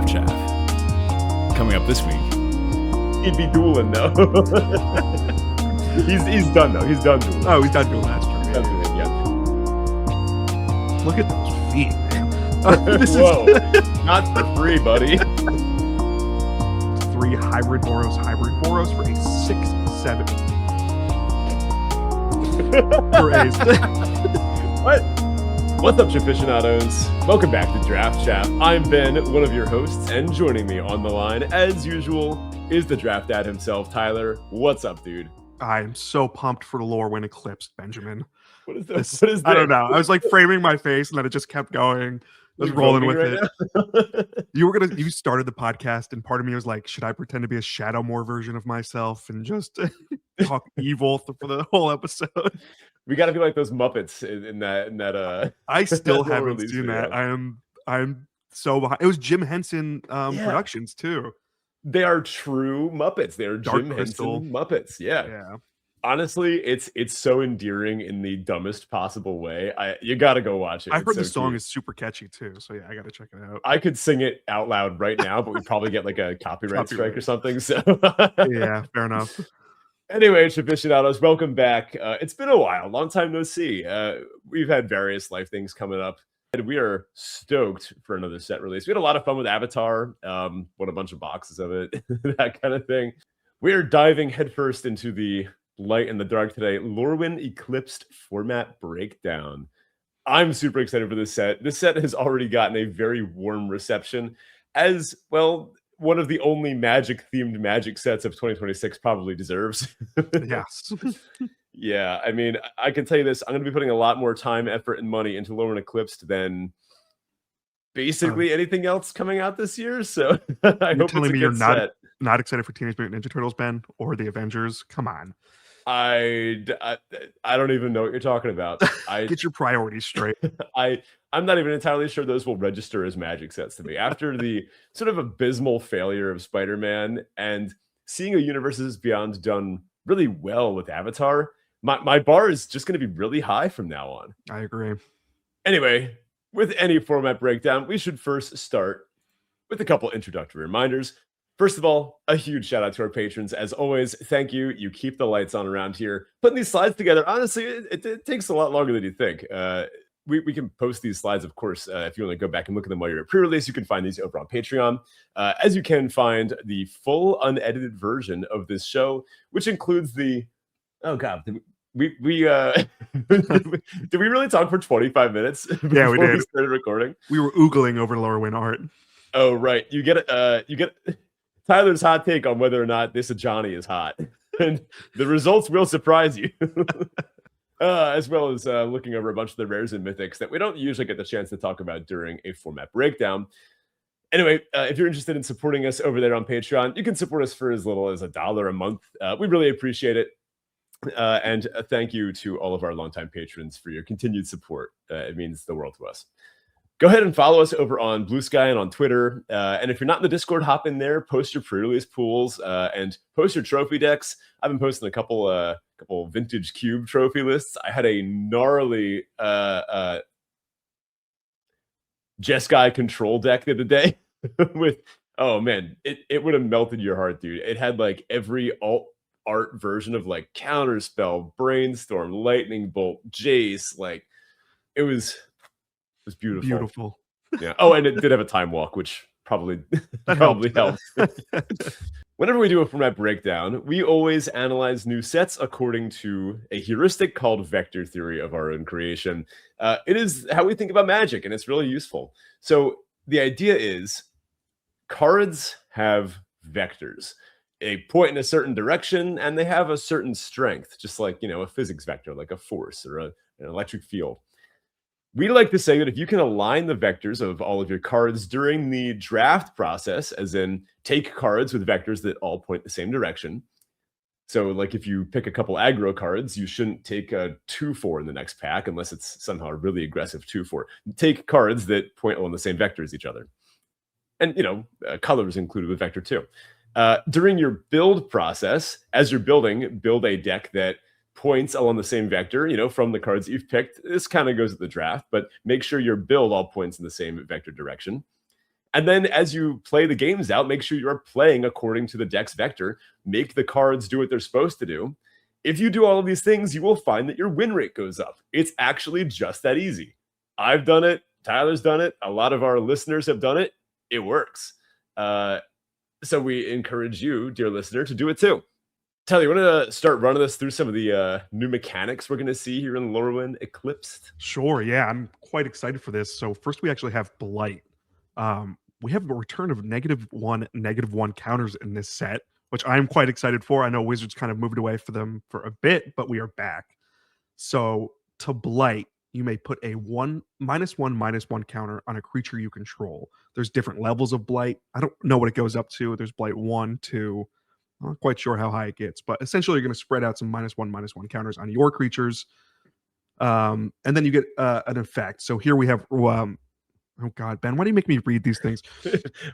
Chaff. Coming up this week. He'd be dueling though. he's done though. He's done dueling. Oh, he's done dueling. That's true. Yeah. Look at those feet, man. Whoa. Not for free, buddy. 3 hybrid Boros for a 6-7. For A's. What? What's up, aficionados? Welcome back to Draft Chaff. I'm Ben, one of your hosts, and joining me on the line, as usual, is the draft dad himself, Tyler. What's up, dude? I am so pumped for the Eclipsed Eclipsed, Benjamin. What is this? What is this? I don't know. I was like framing my face, and then it just kept going. I was rolling with it. You started the podcast, and part of me was like, should I pretend to be a Shadowmoor version of myself and just talk evil for the whole episode? We got to be like those Muppets in that. I still that haven't seen that. I'm so behind. It was Jim Henson Productions too. They are true Muppets. They are Dark Jim Crystal. Henson Muppets. Yeah. Honestly, it's so endearing in the dumbest possible way. You got to go watch it. I heard the so song cute. is super catchy too, so yeah, I got to check it out. I could sing it out loud right now, but we'd probably get like a copyright strike or something. So yeah, fair enough. Anyway, aficionados, welcome back. It's been a while, long time no see. We've had various life things coming up, and we are stoked for another set release. We had a lot of fun with Avatar, won a bunch of boxes of it, that kind of thing. We are diving headfirst into the light and the dark today. Lorwyn Eclipsed format breakdown. I'm super excited for this set. This set has already gotten a very warm reception, as well. One of the only Magic-themed Magic sets of 2026 probably deserves. Yes. Yeah, I mean, I can tell you this. I'm going to be putting a lot more time, effort, and money into Lorwyn Eclipsed than basically anything else coming out this year. So I hope telling it's me a you're good not set. not excited for Teenage Mutant Ninja Turtles, Ben, or the Avengers? Come on. I don't even know what you're talking about. Get your priorities straight. I'm not even entirely sure those will register as Magic sets to me. After the sort of abysmal failure of Spider-Man and seeing a Universes Beyond done really well with Avatar, my bar is just going to be really high from now on. I agree. Anyway, with any format breakdown, we should first start with a couple introductory reminders. First of all, a huge shout out to our patrons. As always, thank you. You keep the lights on around here. Putting these slides together, honestly, it takes a lot longer than you think. We can post these slides, of course, if you want to go back and look at them while you're at pre-release. You can find these over on Patreon, as you can find the full unedited version of this show, which includes the... Oh, God. Did we really talk for 25 minutes before Yeah, we did. we started recording? We were oogling over Lorwyn art. Oh, right. You get Tyler's hot take on whether or not this Johnny is hot. And the results will surprise you. As well as looking over a bunch of the rares and mythics that we don't usually get the chance to talk about during a format breakdown. Anyway, if you're interested in supporting us over there on Patreon, you can support us for as little as $1 a month. We really appreciate it. And thank you to all of our longtime patrons for your continued support. It means the world to us. Go ahead and follow us over on Blue Sky and on Twitter. And if you're not in the Discord, hop in there, post your pre-release pools, and post your trophy decks. I've been posting a couple vintage cube trophy lists. I had a gnarly Jeskai control deck the other day with, oh man, it would have melted your heart, dude. It had like every alt art version of like Counterspell, Brainstorm, Lightning Bolt, Jace. Like it was beautiful. Yeah. Oh, and it did have a time walk, which probably helped. Whenever we do a format breakdown, we always analyze new sets according to a heuristic called vector theory of our own creation. It is how we think about Magic, and it's really useful. So the idea is cards have vectors. They point in a certain direction, and they have a certain strength, just like, a physics vector, like a force or an electric field. We like to say that if you can align the vectors of all of your cards during the draft process, as in take cards with vectors that all point the same direction. So like if you pick a couple aggro cards, you shouldn't take a 2/4 in the next pack unless it's somehow a really aggressive 2/4. Take cards that point along the same vector as each other. And, colors included with vector too. During your build process, as you're building, build a deck that points along the same vector, from the cards you've picked. This kind of goes at the draft, but make sure your build all points in the same vector direction. And then as you play the games out, make sure you're playing according to the deck's vector. Make the cards do what they're supposed to do. If you do all of these things, you will find that your win rate goes up. It's actually just that easy. I've done it. Tyler's done it. A lot of our listeners have done it. It works. So we encourage you, dear listener, to do it too. Tyler, you want to start running us through some of the new mechanics we're going to see here in Lorwyn Eclipsed? Sure, yeah. I'm quite excited for this. So first we actually have Blight. We have a return of -1 counters in this set, which I'm quite excited for. I know Wizards kind of moved away for them for a bit, but we are back. So to Blight, you may put a -1/-1 counter on a creature you control. There's different levels of Blight. I don't know what it goes up to. There's Blight 1, 2. I'm not quite sure how high it gets, but essentially you're going to spread out some -1/-1 counters on your creatures. And then you get an effect. So here we have oh God, Ben, why do you make me read these things?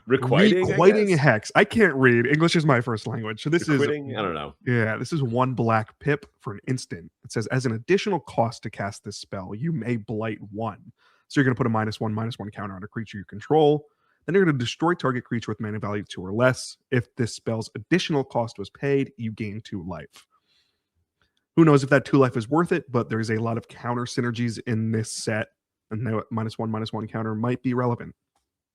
Requiting a hex. I can't read. English is my first language. So this Requiting? I don't know. Yeah, this is 1 black pip for an instant. It says, as an additional cost to cast this spell, you may blight 1. So you're going to put a -1/-1 counter on a creature you control. Then you're going to destroy target creature with mana value 2 or less. If this spell's additional cost was paid, you gain 2 life. Who knows if that 2 life is worth it, but there's a lot of counter synergies in this set. And the -1/-1 counter might be relevant.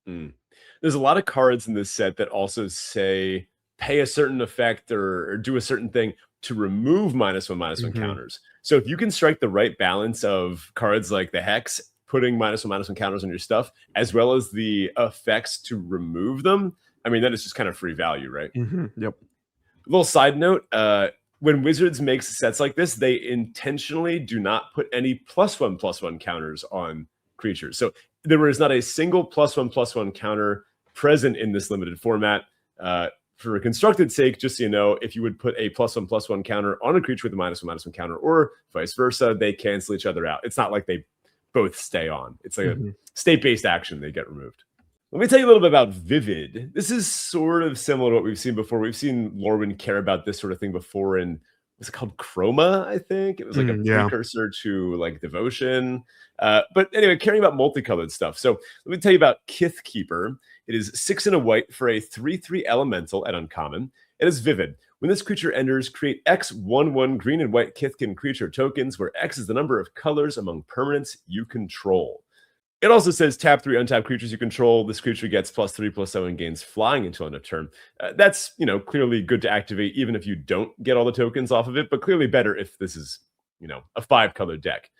There's a lot of cards in this set that also say pay a certain effect or do a certain thing to remove -1/-1 counters. So if you can strike the right balance of cards like the Hex, putting -1/-1 counters on your stuff, as well as the effects to remove them, I mean, that is just kind of free value, right? Yep. Little side note, when Wizards makes sets like this, they intentionally do not put any +1/+1 counters on creatures. So there is not a single +1/+1 counter present in this limited format. For a constructed sake, just so you know, if you would put a +1/+1 counter on a creature with a -1/-1 counter, or vice versa, they cancel each other out. It's not like they both stay on. It's like a state-based action. They get removed. Let me tell you a little bit about Vivid. This is sort of similar to what we've seen before. We've seen Lorwyn care about this sort of thing before in, what's it called? Chroma, I think. It was like a precursor to like Devotion. But anyway, caring about multicolored stuff. So let me tell you about Kithkeeper. It is 6 and a white for a 3/3 elemental at uncommon. It is Vivid. When this creature enters, create X 1/1 green and white Kithkin creature tokens, where X is the number of colors among permanents you control. It also says tap 3 untap creatures you control. This creature gets +3/+7 and gains flying until end of turn. That's, clearly good to activate even if you don't get all the tokens off of it, but clearly better if this is, a 5-color deck.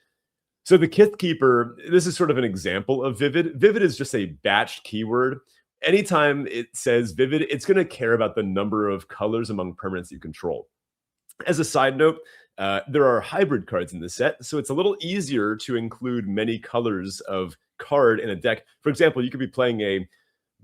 So the Kithkeeper, this is sort of an example of Vivid. Vivid is just a batched keyword. Anytime it says Vivid, it's going to care about the number of colors among permanents you control. As a side note, there are hybrid cards in this set, so it's a little easier to include many colors of card in a deck. For example, you could be playing a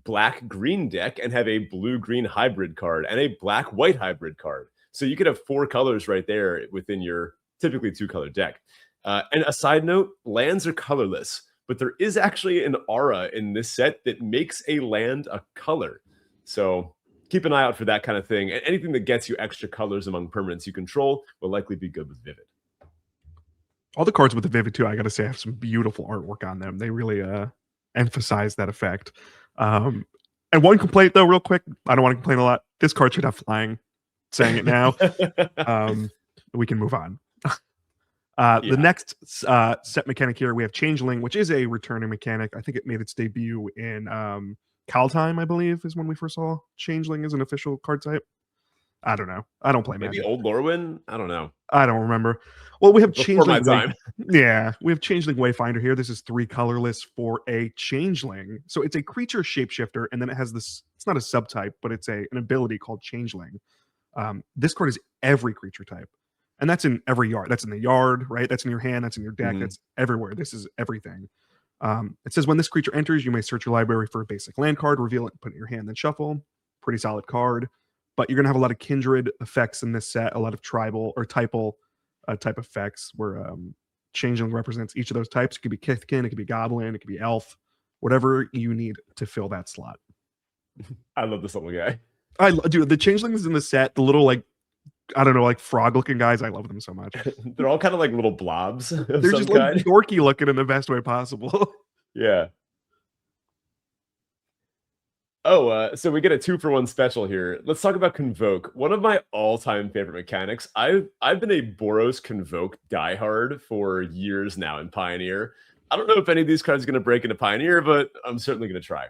black-green deck and have a blue-green hybrid card and a black-white hybrid card. So you could have 4 colors right there within your typically 2-color deck. And a side note, lands are colorless, but there is actually an aura in this set that makes a land a color. So keep an eye out for that kind of thing. And anything that gets you extra colors among permanents you control will likely be good with Vivid. All the cards with the Vivid, too, I got to say, have some beautiful artwork on them. They really emphasize that effect. And one complaint, though, real quick. I don't want to complain a lot. This card should have flying. Saying it now. We can move on. The next set mechanic here, we have Changeling, which is a returning mechanic. I think it made its debut in Kaldheim, I believe, is when we first saw Changeling as an official card type. I don't know. I don't play Magic. Maybe old Lorwyn? I don't know. I don't remember. Well, we have Before Changeling. My time. Yeah, we have Changeling Wayfinder here. This is 3 colorless for a Changeling. So it's a creature shapeshifter, and then it has this, it's not a subtype, but it's an ability called Changeling. This card is every creature type. And that's in every yard. That's in the yard, right? That's in your hand. That's in your deck. That's everywhere. This is everything. It says when this creature enters, you may search your library for a basic land card, reveal it, put it in your hand, then shuffle. Pretty solid card. But you're going to have a lot of kindred effects in this set, a lot of tribal or typal type effects where Changeling represents each of those types. It could be Kithkin, it could be Goblin, it could be Elf, whatever you need to fill that slot. I love this little guy. Dude, the Changelings in the set, the little I don't know, like frog-looking guys. I love them so much. They're all kind of like little blobs. They're just like dorky looking in the best way possible. Yeah. So we get a 2-for-1 special here. Let's talk about Convoke, one of my all-time favorite mechanics. I've been a Boros Convoke diehard for years now in Pioneer. I don't know if any of these cards are going to break into Pioneer, but I'm certainly going to try.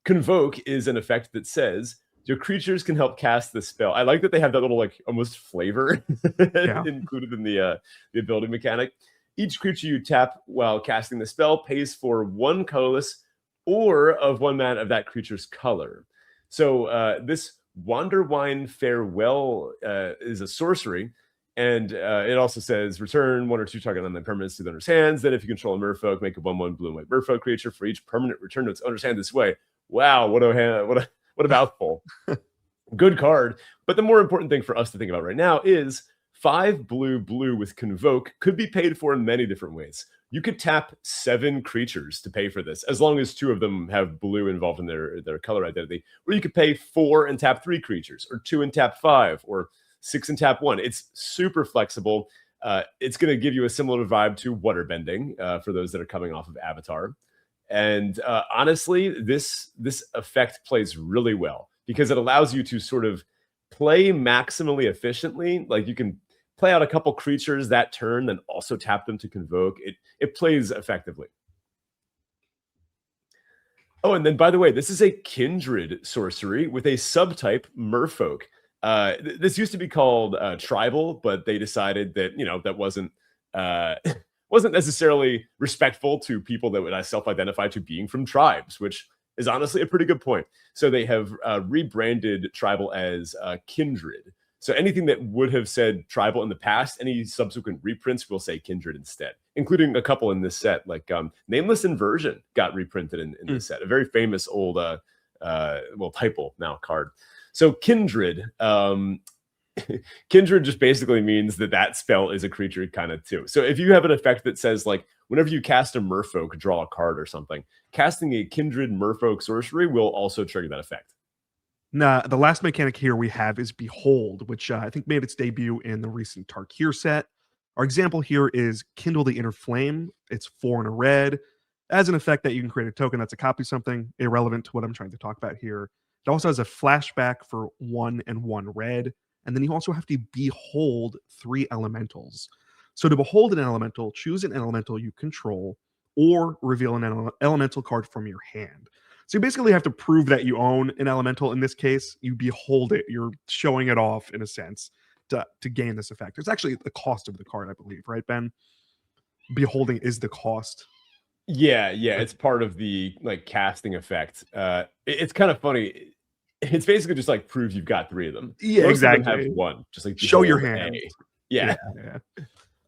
Convoke is an effect that says your creatures can help cast the spell. I like that they have that little like almost flavor included in the ability mechanic. Each creature you tap while casting the spell pays for 1 colorless or of 1 mana of that creature's color. So this Wanderwine Farewell is a sorcery, and it also says return 1 or 2 target unland permanents to the owner's hands. Then if you control a merfolk, make a 1/1 blue and white merfolk creature for each permanent return to its owner's hand this way. Wow, what a mouthful. Good card. But the more important thing for us to think about right now is 5 blue with Convoke could be paid for in many different ways. You could tap 7 creatures to pay for this, as long as 2 of them have blue involved in their color identity. Or you could pay 4 and tap 3 creatures, or 2 and tap 5, or 6 and tap 1. It's super flexible. It's going to give you a similar vibe to Waterbending for those that are coming off of Avatar. And honestly, this effect plays really well because it allows you to sort of play maximally efficiently. Like you can play out a couple creatures that turn, then also tap them to Convoke. It plays effectively. Oh, and then by the way, this is a kindred sorcery with a subtype Merfolk. This used to be called tribal, but they decided that that wasn't necessarily respectful to people that would self-identify to being from tribes, which is honestly a pretty good point. So they have rebranded tribal as kindred. So anything that would have said tribal in the past, any subsequent reprints will say kindred instead, including a couple in this set, like Nameless Inversion got reprinted in this set, a very famous old, typal now card. So kindred, kindred just basically means that spell is a creature kind of too. So if you have an effect that says like, whenever you cast a merfolk, draw a card or something, casting a kindred merfolk sorcery will also trigger that effect. Nah, the last mechanic here we have is Behold, which I think made its debut in the recent Tarkir set. Our example here is Kindle the Inner Flame. It's 4 and a red. As an effect that you can create a token that's a copy of something, irrelevant to what I'm trying to talk about here. It also has a flashback for 1 and 1 red. And then you also have to behold 3 elementals. So to behold an elemental, choose an elemental you control or reveal an elemental card from your hand. So you basically have to prove that you own an elemental. In this case, you behold it. You're showing it off in a sense to gain this effect. It's actually the cost of the card, I believe, right, Ben? Beholding is the cost. Yeah, it's part of the like casting effect. It's kind of funny. It's basically just like proves you've got 3 of them. Yeah, Most exactly. of them have 1. Just like show your hand. Yeah.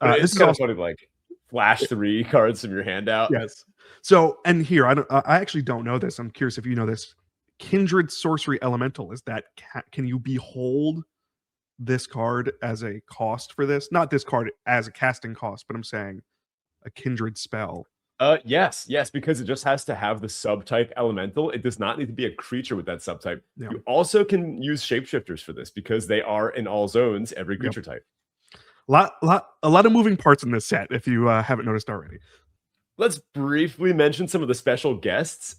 This is kind of funny, like flash 3 cards from your hand out. Yes. So, and here I actually don't know this. I'm curious if you know this. Kindred Sorcery Elemental is that can you behold this card as a cost for this? Not this card as a casting cost, but I'm saying a kindred spell. Yes, because it just has to have the subtype elemental. It does not need to be a creature with that subtype. Yeah. You also can use shapeshifters for this because they are in all zones, every creature type. A lot of moving parts in this set, if you haven't noticed already. Let's briefly mention some of the special guests.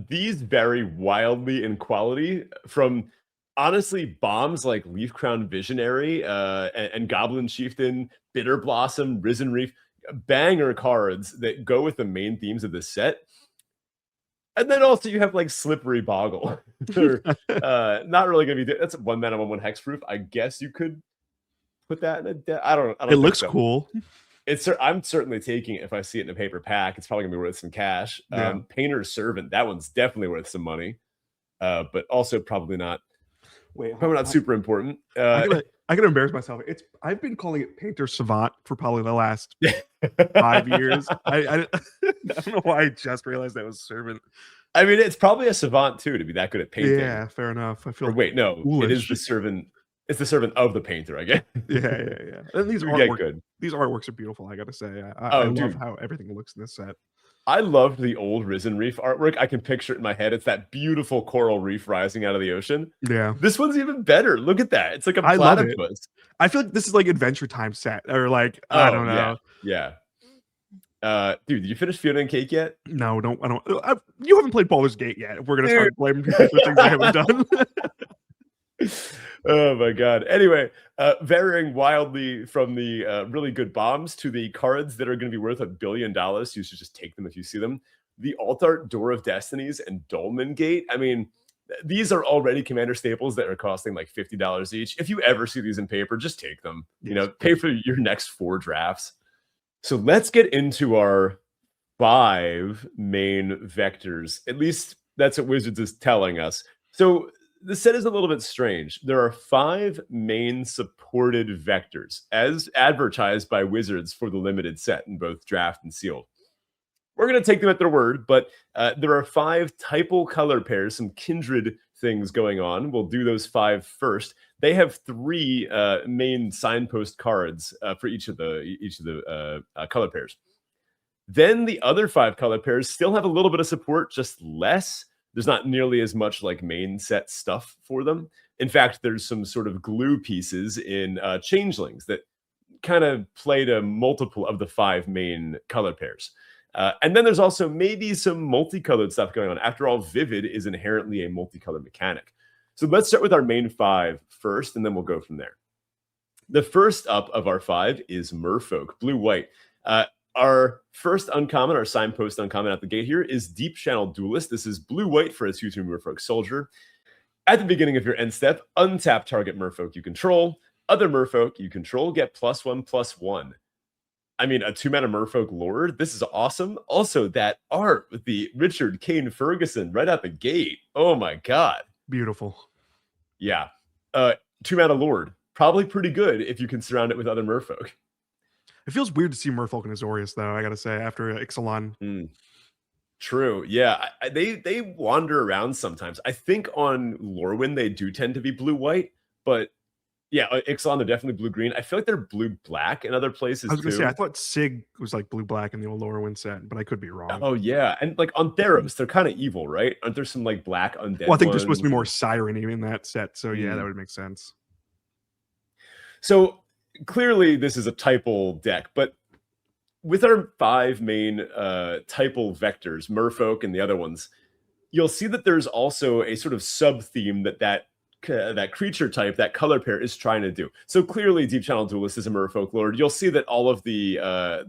These vary wildly in quality from honestly bombs like Leaf Crown Visionary and Goblin Chieftain, Bitter Blossom, Risen Reef, banger cards that go with the main themes of this set. And then also you have like Slippery Boggle. They're not really going to be, that's 1 mana, 1/1 hexproof. I guess you could put that in a I don't it looks so. Cool. I'm certainly taking it if I see it in a paper pack. It's probably gonna be worth some cash. Yeah. Painter's Servant, that one's definitely worth some money, but also probably not super important. I gotta embarrass myself. I've been calling it Painter Savant for probably the last 5 years. I don't know why I just realized that was Servant. I mean, it's probably a savant too to be that good at painting. Yeah, fair enough. I feel. Wait, no, foolish. It is the servant. It's the servant of the painter, I guess. Yeah. And these artworks are beautiful, I gotta say. I love how everything looks in this set. I loved the old Risen Reef artwork. I can picture it in my head. It's that beautiful coral reef rising out of the ocean. Yeah. This one's even better. Look at that. It's like a platypus. I feel like this is like Adventure Time set, or like, I don't know. Yeah. Dude, did you finish Fiona and Cake yet? No, you haven't played Baldur's Gate yet. If we're gonna start blaming people for things they haven't done. Oh my god. Anyway, varying wildly from the really good bombs to the cards that are going to be worth $1 billion. You should just take them if you see them. The Alt Art Door of Destinies and Dolmen Gate. I mean, these are already commander staples that are costing like $50 each. If you ever see these in paper, just take them. You know, pay for your next 4 drafts. So let's get into our 5 main vectors. At least that's what Wizards is telling us. So the set is a little bit strange. There are 5 main supported vectors as advertised by Wizards for the limited set in both draft and sealed. We're going to take them at their word, but there are 5 typal color pairs, some kindred things going on. We'll do those 5 first. They have 3 main signpost cards for each of the color pairs. Then the other 5 color pairs still have a little bit of support, just less. There's not nearly as much like main set stuff for them. In fact, there's some sort of glue pieces in Changelings that kind of play to multiple of the 5 main color pairs. And then there's also maybe some multicolored stuff going on. After all, Vivid is inherently a multicolored mechanic. So let's start with our main 5 first, and then we'll go from there. The first up of our 5 is Merfolk, blue-white. Our first uncommon, our signpost uncommon at the gate here is Deep Channel Duelist. This is blue-white for a 2/2 Merfolk soldier. At the beginning of your end step, untap target Merfolk you control. Other Merfolk you control get +1/+1. I mean, a 2-mana Merfolk Lord. This is awesome. Also, that art with the Richard Kane Ferguson right out the gate. Oh my god. Beautiful. Yeah. 2-mana Lord. Probably pretty good if you can surround it with other Merfolk. It feels weird to see Merfolk and Azorius, though, I gotta say, after Ixalan. True. Yeah. They wander around sometimes. I think on Lorwyn, they do tend to be blue-white, but yeah, Ixalan, they're definitely blue-green. I feel like they're blue-black in other places, I was gonna too. say, I thought Sig was like blue-black in the old Lorwyn set, but I could be wrong. Oh, yeah. And like on Theros, they're kind of evil, right? Aren't there some like black undead Well, I think there's supposed to be ones? more Siren in that set, so yeah, that would make sense. So clearly this is a typal deck, but with our 5 main typal vectors, Merfolk and the other ones, you'll see that there's also a sort of sub-theme that creature type, that color pair is trying to do. So clearly Deep Channel Duelist is a Merfolk Lord. You'll see that all of the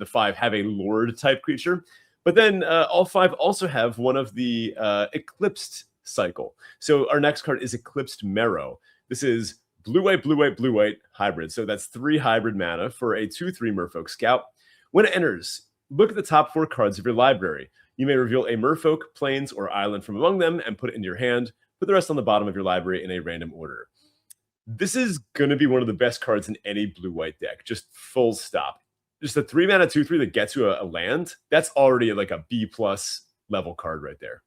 5 have a Lord type creature, but then all 5 also have one of the Eclipsed cycle. So our next card is Eclipsed Marrow. This is blue-white, blue-white, blue-white hybrid. So that's 3 hybrid mana for a 2/3 Merfolk Scout. When it enters, look at the top 4 cards of your library. You may reveal a Merfolk, Plains, or Island from among them and put it into your hand. Put the rest on the bottom of your library in a random order. This is going to be one of the best cards in any blue-white deck. Just full stop. Just a 3-mana 2/3 that gets you a land. That's already like a B+ level card right there.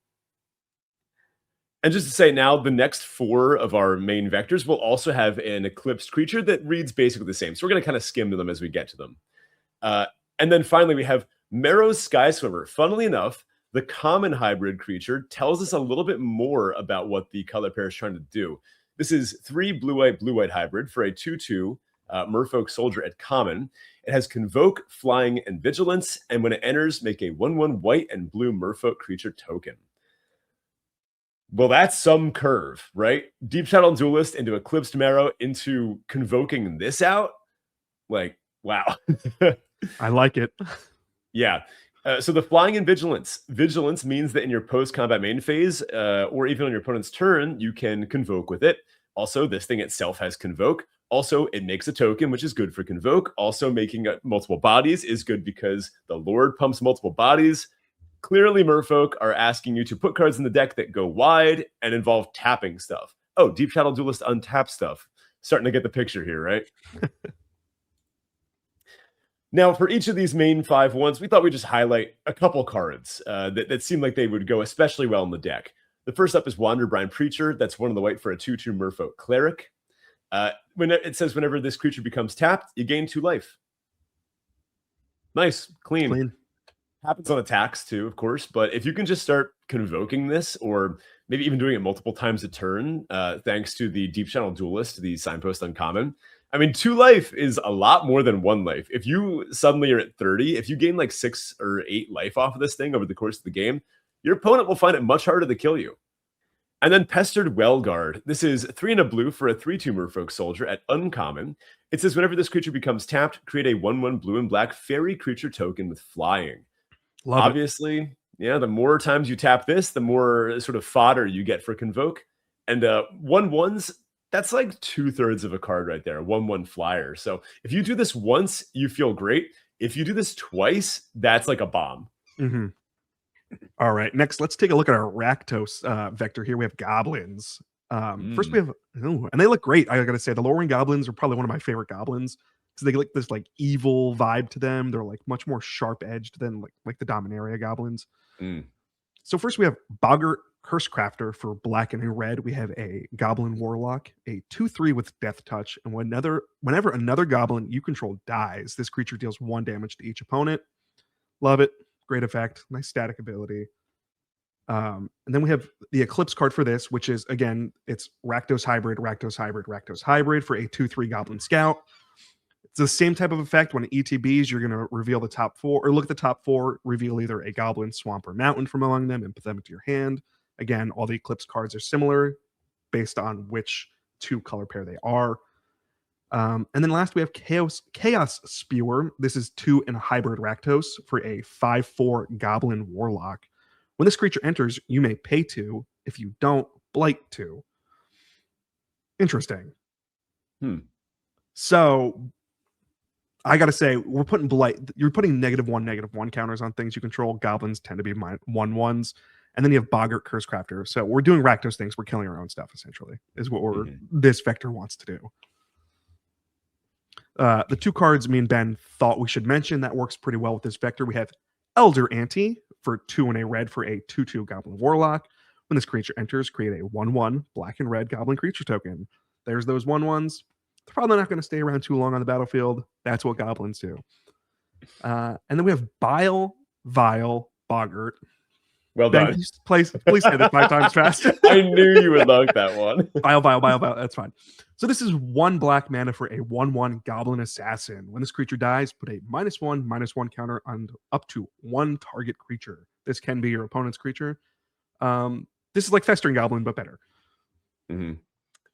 And just to say now, the next 4 of our main vectors will also have an Eclipsed creature that reads basically the same. So we're going to kind of skim to them as we get to them. And then finally, we have Marrow's Skyswimmer. Funnily enough, the common hybrid creature tells us a little bit more about what the color pair is trying to do. This is 3 blue-white hybrid for a 2/2 Merfolk soldier at common. It has Convoke, Flying, and Vigilance, and when it enters, make a 1/1 white and blue Merfolk creature token. Well, that's some curve, right? Deep Channel Duelist into Eclipsed Marrow into convoking this out. Like, wow. I like it. Yeah. So the Flying and Vigilance. Vigilance means that in your post-combat main phase, or even on your opponent's turn, you can convoke with it. Also, this thing itself has Convoke. Also, it makes a token, which is good for Convoke. Also, making multiple bodies is good because the Lord pumps multiple bodies. Clearly, Merfolk are asking you to put cards in the deck that go wide and involve tapping stuff. Oh, Deep Channel Duelist untap stuff. Starting to get the picture here, right? Now, for each of these main 5 ones, we thought we'd just highlight a couple cards that seemed like they would go especially well in the deck. The first up is Wanderbrine Preacher. That's 1 of the white for a 2/2 Merfolk Cleric. When it says whenever this creature becomes tapped, you gain 2 life. Nice, clean. Happens on attacks too, of course, but if you can just start convoking this, or maybe even doing it multiple times a turn, thanks to the Deep Channel Duelist, the signpost uncommon, I mean, 2 life is a lot more than 1 life. If you suddenly are at 30, if you gain like 6 or 8 life off of this thing over the course of the game, your opponent will find it much harder to kill you. And then Pestered Wellguard. This is 3 and a blue for a 3/2 Merfolk Soldier at uncommon. It says whenever this creature becomes tapped, create a 1/1 blue and black fairy creature token with flying. Obviously, yeah, the more times you tap this, the more sort of fodder you get for Convoke. And 1/1s, that's like 2/3 of a card right there, 1/1 flyer. So if you do this once, you feel great. If you do this twice, that's like a bomb. Mm-hmm. All right, next, let's take a look at our Rakdos vector here. We have goblins. First, we have, and they look great. I gotta say, the Lorwyn goblins are probably one of my favorite goblins because they get like this like evil vibe to them. They're like much more sharp edged than like the Dominaria goblins. So first, we have Boggart Cursecrafter for black and red. We have a Goblin Warlock, a 2/3 with Death Touch, and whenever another goblin you control dies, this creature deals 1 damage to each opponent. Love it. Great effect. Nice static ability. And then we have the Eclipse card for this, which is, again, it's Rakdos Hybrid, Rakdos Hybrid, Rakdos Hybrid for a 2/3 Goblin Scout. It's the same type of effect. When ETBs, you're going to reveal the top 4, or look at the top 4, reveal either a Goblin, Swamp, or Mountain from among them, and put them into your hand. Again, all the Eclipse cards are similar based on which 2 color pair they are. And then last, we have Chaos Spewer. This is 2 and a hybrid Rakdos for a 5/4 Goblin Warlock. When this creature enters, you may pay 2. If you don't, blight 2. Interesting. So I gotta say, we're putting blight. You're putting -1/-1 counters on things you control. Goblins tend to be 1/1s. And then you have Boggart Cursecrafter. So we're doing Rakdos things. We're killing our own stuff, essentially, is what this vector wants to do. The 2 cards me and Ben thought we should mention that works pretty well with this vector. We have Elder Ante for 2 and a red for a 2/2 Goblin Warlock. When this creature enters, create a 1/1 black and red Goblin creature token. There's those 1/1s. They're probably not going to stay around too long on the battlefield. That's what goblins do. And then we have Vile Boggart. Well Ben, done. Please say that 5 times fast. I knew you would like that one. Vile. That's fine. So this is 1 black mana for a 1/1 Goblin Assassin. When this creature dies, put a -1/-1 counter on up to 1 target creature. This can be your opponent's creature. This is like Festering Goblin, but better.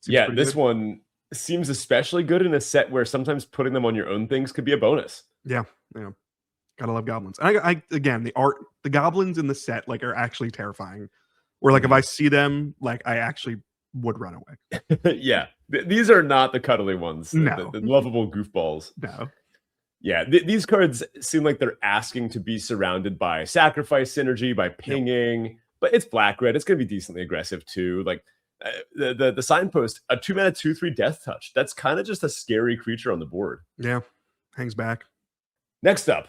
Yeah, this one seems especially good in a set where sometimes putting them on your own things could be a bonus. Yeah. Gotta love goblins. And I again, the goblins in the set like are actually terrifying. Where like if I see them, like I actually would run away. Yeah, these are not the cuddly ones. No. The lovable goofballs. No. Yeah, these cards seem like they're asking to be surrounded by sacrifice synergy, by pinging, but it's black red. It's going to be decently aggressive too. Like the signpost, a 2 mana 2/3 Death Touch. That's kind of just a scary creature on the board. Yeah, hangs back. Next up,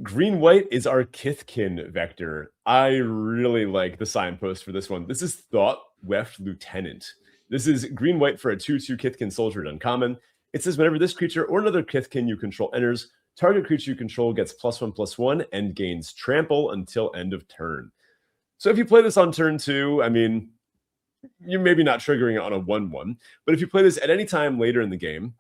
green-white is our Kithkin vector. I really like the signpost for this one. This is Thought Weft Lieutenant. This is green-white for a 2/2 Kithkin Soldier at uncommon. It says whenever this creature or another Kithkin you control enters, target creature you control gets +1/+1 and gains trample until end of turn. So if you play this on turn 2, I mean, you're maybe not triggering it on a 1/1, but if you play this at any time later in the game,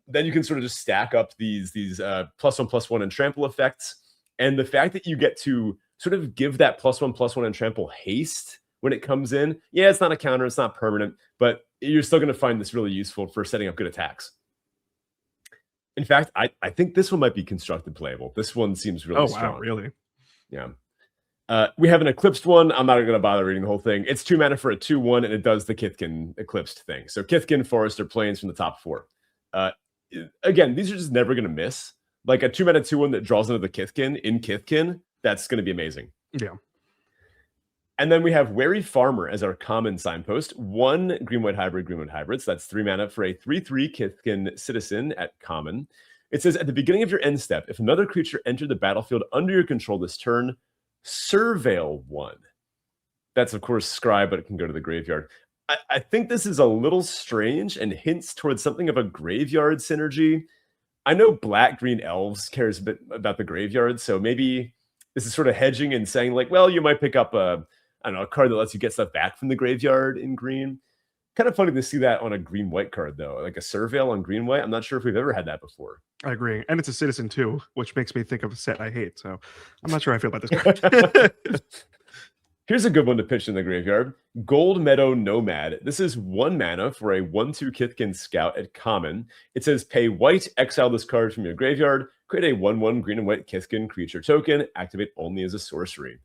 then you can sort of just stack up these +1/+1 and trample effects. And the fact that you get to sort of give that +1/+1 and trample haste when it comes in, yeah, it's not a counter, it's not permanent, but you're still going to find this really useful for setting up good attacks. In fact, I think this one might be constructed playable. This one seems really strong. Wow, really? Yeah. We have an Eclipsed one. I'm not going to bother reading the whole thing. It's 2 mana for a 2/1, and it does the Kithkin Eclipsed thing. So Kithkin, Forest, or Plains from the top 4. Again, these are just never going to miss. Like a 2 mana 2/1 that draws into the Kithkin in Kithkin, that's going to be amazing. Yeah. And then we have Wary Farmer as our common signpost. 1 green-white hybrid. So that's 3 mana for a 3/3 Kithkin Citizen at common. It says at the beginning of your end step, if another creature entered the battlefield under your control this turn, Surveil 1. That's, of course, Scry, but it can go to the graveyard. I think this is a little strange and hints towards something of a graveyard synergy. I know black-green elves cares a bit about the graveyard, so maybe this is sort of hedging and saying, like, well, you might pick up a card that lets you get stuff back from the graveyard in green. Kind of funny to see that on a green-white card, though. Like a Surveil on green-white. I'm not sure if we've ever had that before. I agree. And it's a citizen too, which makes me think of a set I hate. So I'm not sure how I feel about this card. Here's a good one to pitch in the graveyard. Gold Meadow Nomad. This is 1 mana for a 1/2 Kithkin Scout at common. It says pay white, exile this card from your graveyard, create a 1/1 green and white Kithkin creature token, activate only as a sorcery.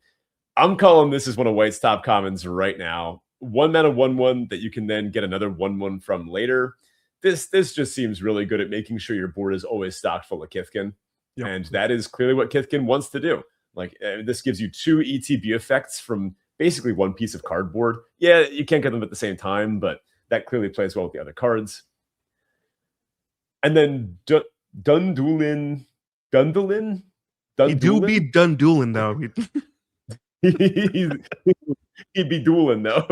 I'm calling this as one of White's top commons right now. 1 mana 1/1 that you can then get another 1/1 from later. This just seems really good at making sure your board is always stocked full of Kithkin. Yep. And that is clearly what Kithkin wants to do. Like, this gives you 2 ETB effects from basically 1 piece of cardboard. Yeah, you can't get them at the same time, but that clearly plays well with the other cards. And then Dundulin. He do be Dundulin, though. He'd be dueling, though.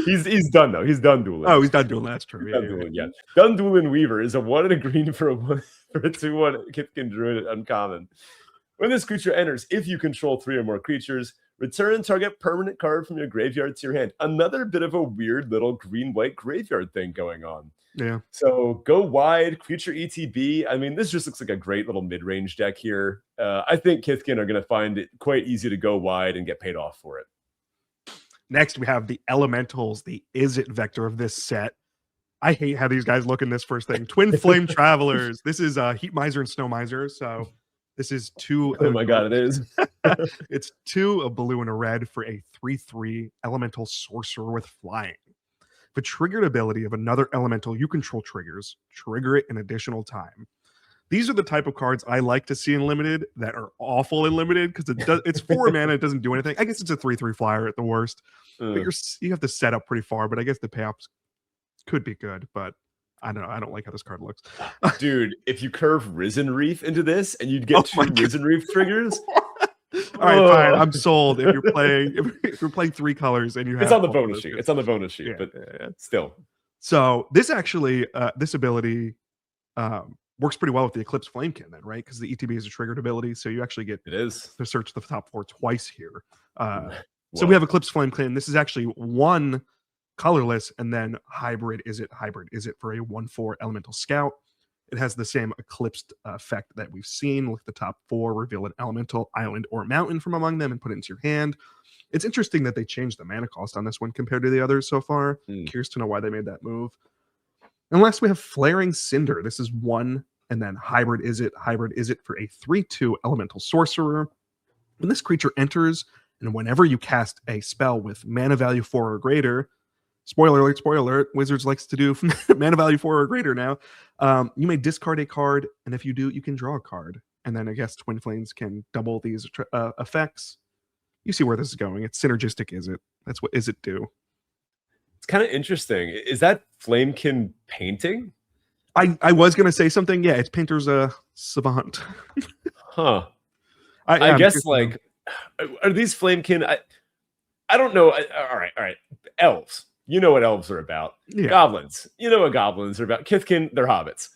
He's done, though. He's done dueling. Oh, he's done dueling. That's true. Yeah. Dundulin Weaver is a 1 and a green for a 2/1 Kithkin Druid at uncommon. When this creature enters, if you control 3 or more creatures, return target permanent card from your graveyard to your hand. Another bit of a weird little green-white graveyard thing going on. Yeah. So go wide, creature ETB. I mean, this just looks like a great little mid-range deck here. I think Kithkin are going to find it quite easy to go wide and get paid off for it. Next, we have the elementals, the is it vector of this set. I hate how these guys look in this first thing. Twin Flame Travelers. This is Heat Miser and Snow Miser. So this is 2. Oh my god, it is. It's 2, a blue and a red for a 3/3 elemental sorcerer with flying. If a triggered ability of another elemental you control triggers, trigger it an additional time. These are the type of cards I like to see in limited that are awful in limited because it's 4 mana, it doesn't do anything. I guess it's a 3/3 flyer at the worst. But you have to set up pretty far, but I guess the payoffs could be good, but I don't know. I don't like how this card looks. Dude, if you curve Risen Reef into this and you'd get 2 Risen Reef triggers. All right, fine. I'm sold. If you're playing 3 colors and you have it's on the bonus sheet. It's on the bonus sheet, but still. So this actually, this ability works pretty well with the Eclipsed Flamekin then, right? Because the ETB is a triggered ability, so you actually get to search the top 4 twice here. So we have Eclipsed Flamekin. This is actually 1 colorless, and then hybrid is it for a 1/4 elemental scout. It has the same eclipsed effect that we've seen with the top 4, reveal an elemental, island, or mountain from among them and put it into your hand. It's interesting that they changed the mana cost on this one compared to the others so far. Curious to know why they made that move. And last we have Flaring Cinder. This is 1, and then hybrid is it for a 3/2 elemental sorcerer. When this creature enters, and whenever you cast a spell with mana value 4 or greater, spoiler alert, Wizards likes to do mana value 4 or greater now. You may discard a card, and if you do, you can draw a card. And then I guess Twin Flames can double these effects. You see where this is going. It's synergistic, is it? That's what is it do. It's kind of interesting. Is that Flamekin painting? I was going to say something. Yeah, it's Painter's Savant. Huh. I guess, like, are these Flamekin? I don't know. All right. Elves. You know what elves are about. Yeah. Goblins. You know what goblins are about. Kithkin, they're hobbits.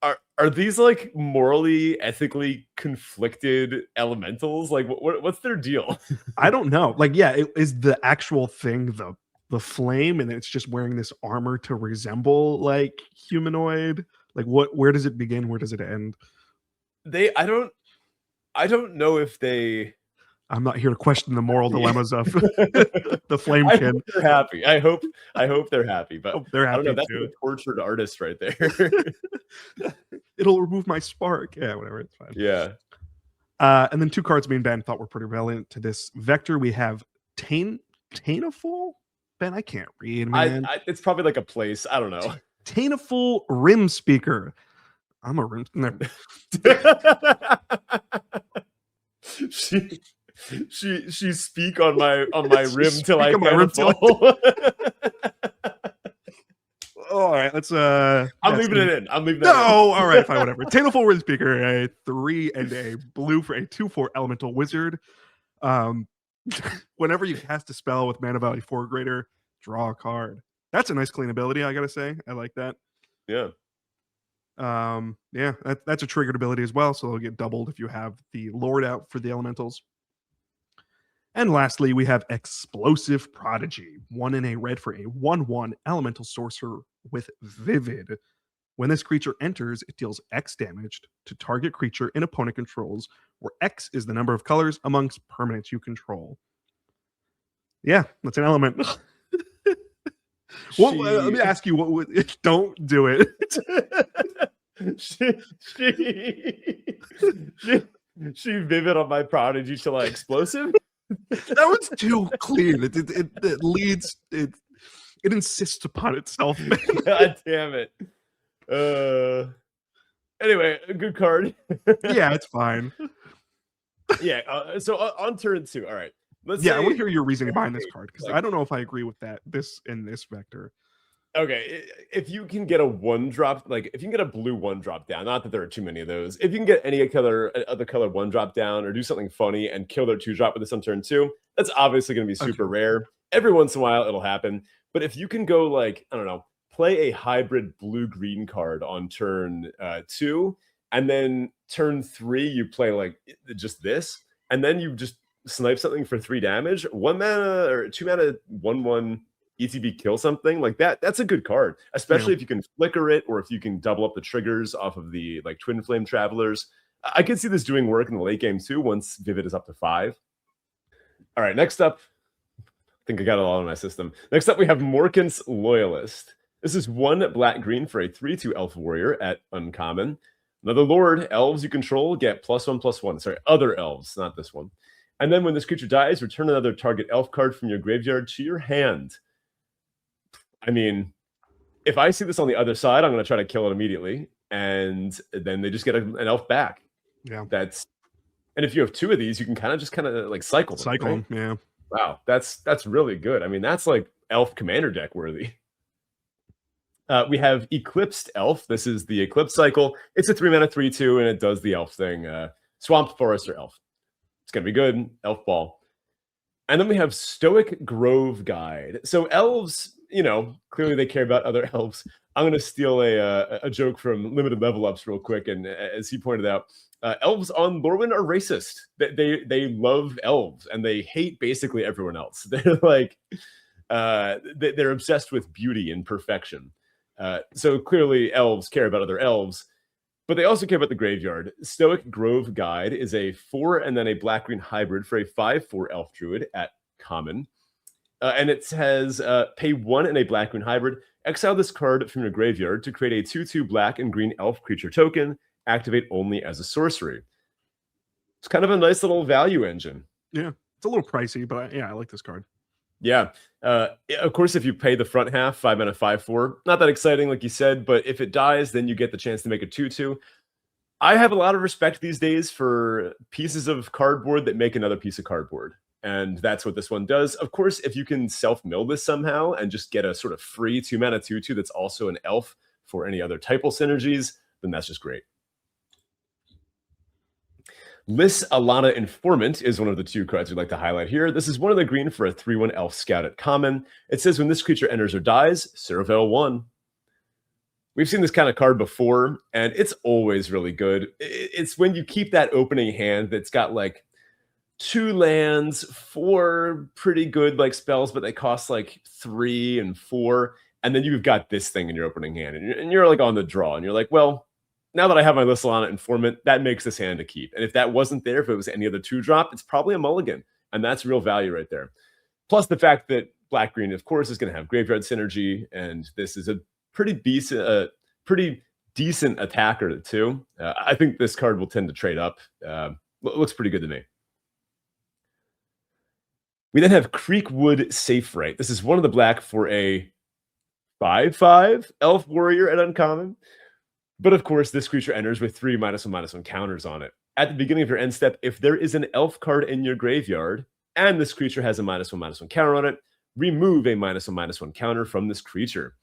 Are these like morally, ethically conflicted elementals? Like, what's their deal? I don't know. Like, yeah, it is the actual thing the flame, and it's just wearing this armor to resemble like humanoid. Like, where does it begin? Where does it end? I don't know if they. I'm not here to question the moral dilemmas of the Flamekin. They're happy. I hope they're happy, but they're happy. I don't know. That's too. a tortured artist right there. It'll remove my spark. Yeah, whatever. It's fine. Yeah. And then 2 cards me and Ben thought were pretty relevant to this vector. We have Tainaful. Ben, I can't read, man. It's probably like a place. I don't know. Tainaful Rim Speaker. I'm a rim. She speak on my rim till I can't fall. All right, let's I'm leaving it in. I'm leaving it in. All right, fine, whatever. Tainaful Rim Speaker, a 3 and a blue for a 2/4 elemental wizard. Whenever you cast a spell with mana value 4 or greater, draw a card. That's a nice clean ability, I gotta say. I like that. Yeah. That's a triggered ability as well, so it'll get doubled if you have the Lord out for the elementals. And lastly, we have Explosive Prodigy, 1 in a red for a 1/1 elemental sorcerer with Vivid. When this creature enters, it deals X damage to target creature an opponent controls, where X is the number of colors amongst permanents you control. Yeah, that's an element. Well, let me ask you, what would don't do it. she, she Vivid on my Prodigy to like Explosive. That was too clean. It leads it insists upon itself. God damn it. Anyway, a good card. Yeah, it's fine. Yeah. So on turn 2, all right. Let's Yeah, I say, want to hear your reasoning behind this card, because like, I don't know if I agree with that. This vector. okay, if you can get a 1-drop, like if you can get a blue 1-drop down, not that there are too many of those. If you can get any other color 1-drop down, or do something funny and kill their 2-drop with this on turn 2, that's obviously going to be super rare. Every once in a while, it'll happen. But if you can go like, I don't know, play a hybrid blue-green card on turn 2, and then turn 3 you play like just this, and then you just snipe something for 3 damage, 1 mana or 2 mana 1/1 ETB kill something like that. That's a good card, especially if you can flicker it, or if you can double up the triggers off of the like Twin Flame Travelers. I can see this doing work in the late game too, once Vivid is up to 5. All right, next up, I think I got it all in my system. Next up, we have Morkant's Loyalist. This is 1 black-green for a 3/2 elf warrior at uncommon. Another lord, elves you control get +1/+1. Sorry, other elves, not this one. And then when this creature dies, return another target elf card from your graveyard to your hand. I mean, if I see this on the other side, I'm going to try to kill it immediately, and then they just get an elf back. Yeah, and if you have 2 of these, you can kind of like cycle them. Right? Yeah. Wow, that's really good. I mean, that's like elf commander deck worthy. We have Eclipsed Elf. This is the Eclipse cycle. It's a 3 mana 3/2, and it does the elf thing. Swamp Forest or Elf. It's going to be good. Elf ball. And then we have Stoic Grove Guide. So elves, clearly they care about other elves. I'm going to steal a joke from Limited Level Ups real quick. And as he pointed out, elves on Lorwyn are racist. They love elves, and they hate basically everyone else. They're like, they're obsessed with beauty and perfection. So clearly elves care about other elves, but they also care about the graveyard. Stoic Grove Guide is a 4 and then a black-green hybrid for a 5/4 elf druid at common. And it has pay 1 and a black-green hybrid. Exile this card from your graveyard to create a 2/2 black and green elf creature token. Activate only as a sorcery. It's kind of a nice little value engine. Yeah, it's a little pricey, but I like this card. Yeah. Of course, if you pay the front half, 5 mana 5/4, not that exciting, like you said, but if it dies, then you get the chance to make a 2/2. I have a lot of respect these days for pieces of cardboard that make another piece of cardboard. And that's what this one does. Of course, if you can self-mill this somehow and just get a sort of free 2 mana 2/2 that's also an elf for any other typal synergies, then that's just great. Lys Alana Informant is one of the 2 cards we'd like to highlight here. This is 1 of the green for a 3/1 elf scout at common. It says when this creature enters or dies, Ceravel 1. We've seen this kind of card before, and it's always really good. It's when you keep that opening hand that's got like 2 lands, 4 pretty good like spells, but they cost like 3 and 4, and then you've got this thing in your opening hand, and you're like on the draw, and you're like, well, now that I have my Lys Alana Informant, that makes this hand to keep. And if that wasn't there, if it was any other 2-drop, it's probably a mulligan. And that's real value right there. Plus the fact that black-green, of course, is going to have graveyard synergy. And this is a pretty decent attacker, too. I think this card will tend to trade up. Looks pretty good to me. We then have Creekwood Safe Right. This is 1 of the black for a 5/5 elf warrior at uncommon. But of course, this creature enters with 3 -1/-1 counters on it. At the beginning of your end step, if there is an elf card in your graveyard, and this creature has a -1/-1 counter on it, remove a -1/-1 counter from this creature.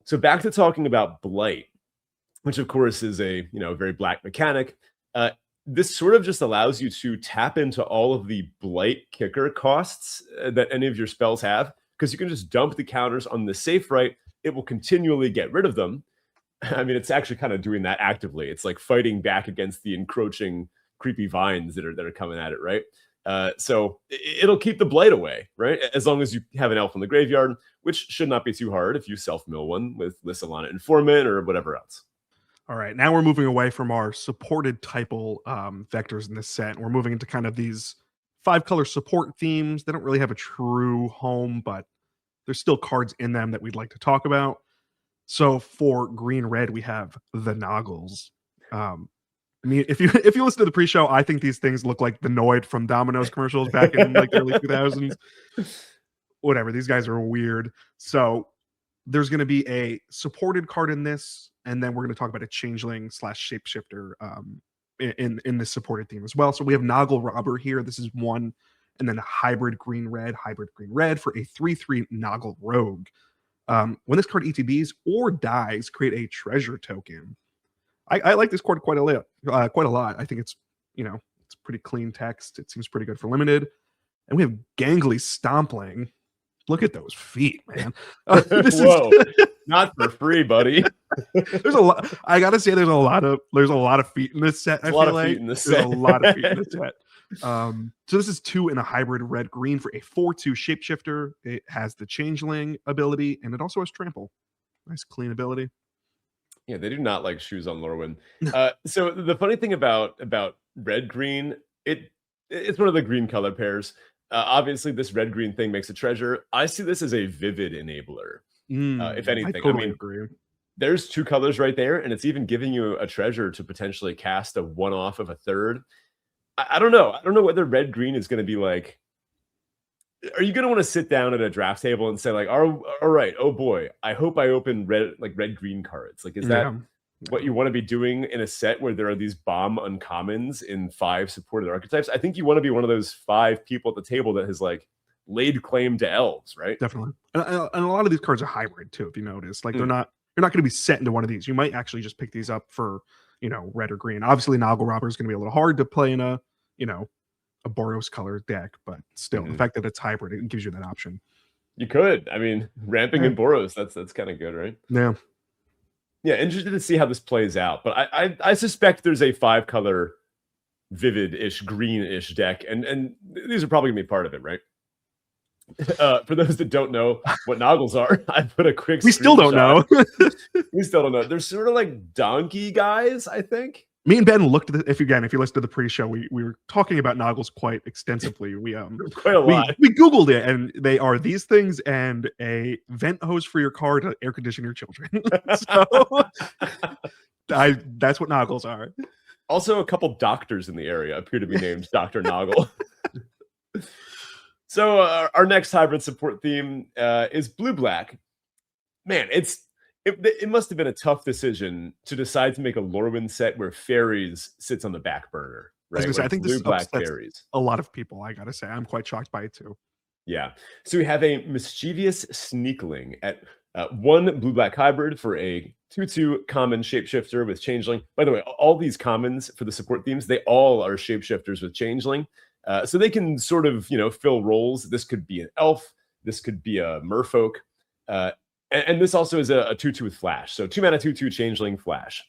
So back to talking about Blight, which of course is a very black mechanic. This sort of just allows you to tap into all of the Blight kicker costs that any of your spells have, because you can just dump the counters on the Safe Right. It will continually get rid of them. I mean, it's actually kind of doing that actively. It's like fighting back against the encroaching creepy vines that are coming at it, right? So it'll keep the blight away, right? As long as you have an elf in the graveyard, which should not be too hard if you self-mill one with Lyssalana Informant or whatever else. All right, now we're moving away from our supported typal vectors in this set. We're moving into kind of these 5-color support themes. They don't really have a true home, but there's still cards in them that we'd like to talk about. So for green-red, we have the Noggles. I mean, if you listen to the pre-show, I think these things look like the Noid from Domino's commercials back in like the early 2000s. Whatever, these guys are weird. So there's going to be a supported card in this, and then we're going to talk about a changeling / shapeshifter in this supported theme as well. So we have Noggle Robber here. This is one, and then a hybrid green-red for a 3/3 Noggle Rogue. When this card ETBs or dies, create a treasure token. I like this card quite a lot. I think it's it's pretty clean text. It seems pretty good for limited. And we have Gangly Stompling. Look at those feet, man. Whoa, not for free, buddy. There's a lot. I gotta say, there's a lot of feet in this set. There's a lot of feet in this set. So this is 2 in a hybrid red-green for a 4/2 shapeshifter. It has the changeling ability, and it also has trample. Nice clean ability. Yeah, they do not like shoes on Lorwyn. So the funny thing about red-green, it's one of the green color pairs. Obviously, this red-green thing makes a treasure. I see this as a vivid enabler, if anything. I totally agree. There's 2 colors right there, and it's even giving you a treasure to potentially cast a 1-off of a 3rd. I don't know. I don't know whether red-green is going to be like... Are you going to want to sit down at a draft table and say, like, all right, oh boy, I hope I open red-green cards? Like, is that what you want to be doing in a set where there are these bomb uncommons in 5 supported archetypes? I think you want to be one of those 5 people at the table that has like laid claim to elves, right? Definitely. And a lot of these cards are hybrid too, if you notice. Like you're not going to be set into one of these. You might actually just pick these up for, red or green. Obviously, Noggle Robber is going to be a little hard to play in a Boros color deck, but still, the fact that it's hybrid, it gives you that option. You could. I mean, ramping in Boros, that's kind of good, right? Yeah. Yeah, interested to see how this plays out. But I suspect there's a 5-color vivid-ish, green-ish deck, and these are probably gonna be part of it, right? For those that don't know what Noggles are, I put a quick. We still don't know. We still don't know. They're sort of like donkey guys, I think. Me and Ben looked at if you listen to the pre-show, we were talking about Noggles quite extensively. We quite a lot. We Googled it, and they are these things and a vent hose for your car to air condition your children. So that's what Noggles are. Also, a couple doctors in the area appear to be named Dr. Noggle. So our next hybrid support theme is blue-black. Man, it must have been a tough decision to decide to make a Lorwyn set where faeries sits on the back burner. Right? I think this blue-black faeries. A lot of people, I gotta say. I'm quite shocked by it too. Yeah. So we have a mischievous sneakling at 1 blue-black hybrid for a 2/2 common shapeshifter with changeling. By the way, all these commons for the support themes, they all are shapeshifters with changeling. So they can sort of, fill roles. This could be an elf. This could be a merfolk. And this also is a 2/2 with flash. So 2 mana 2/2 changeling flash.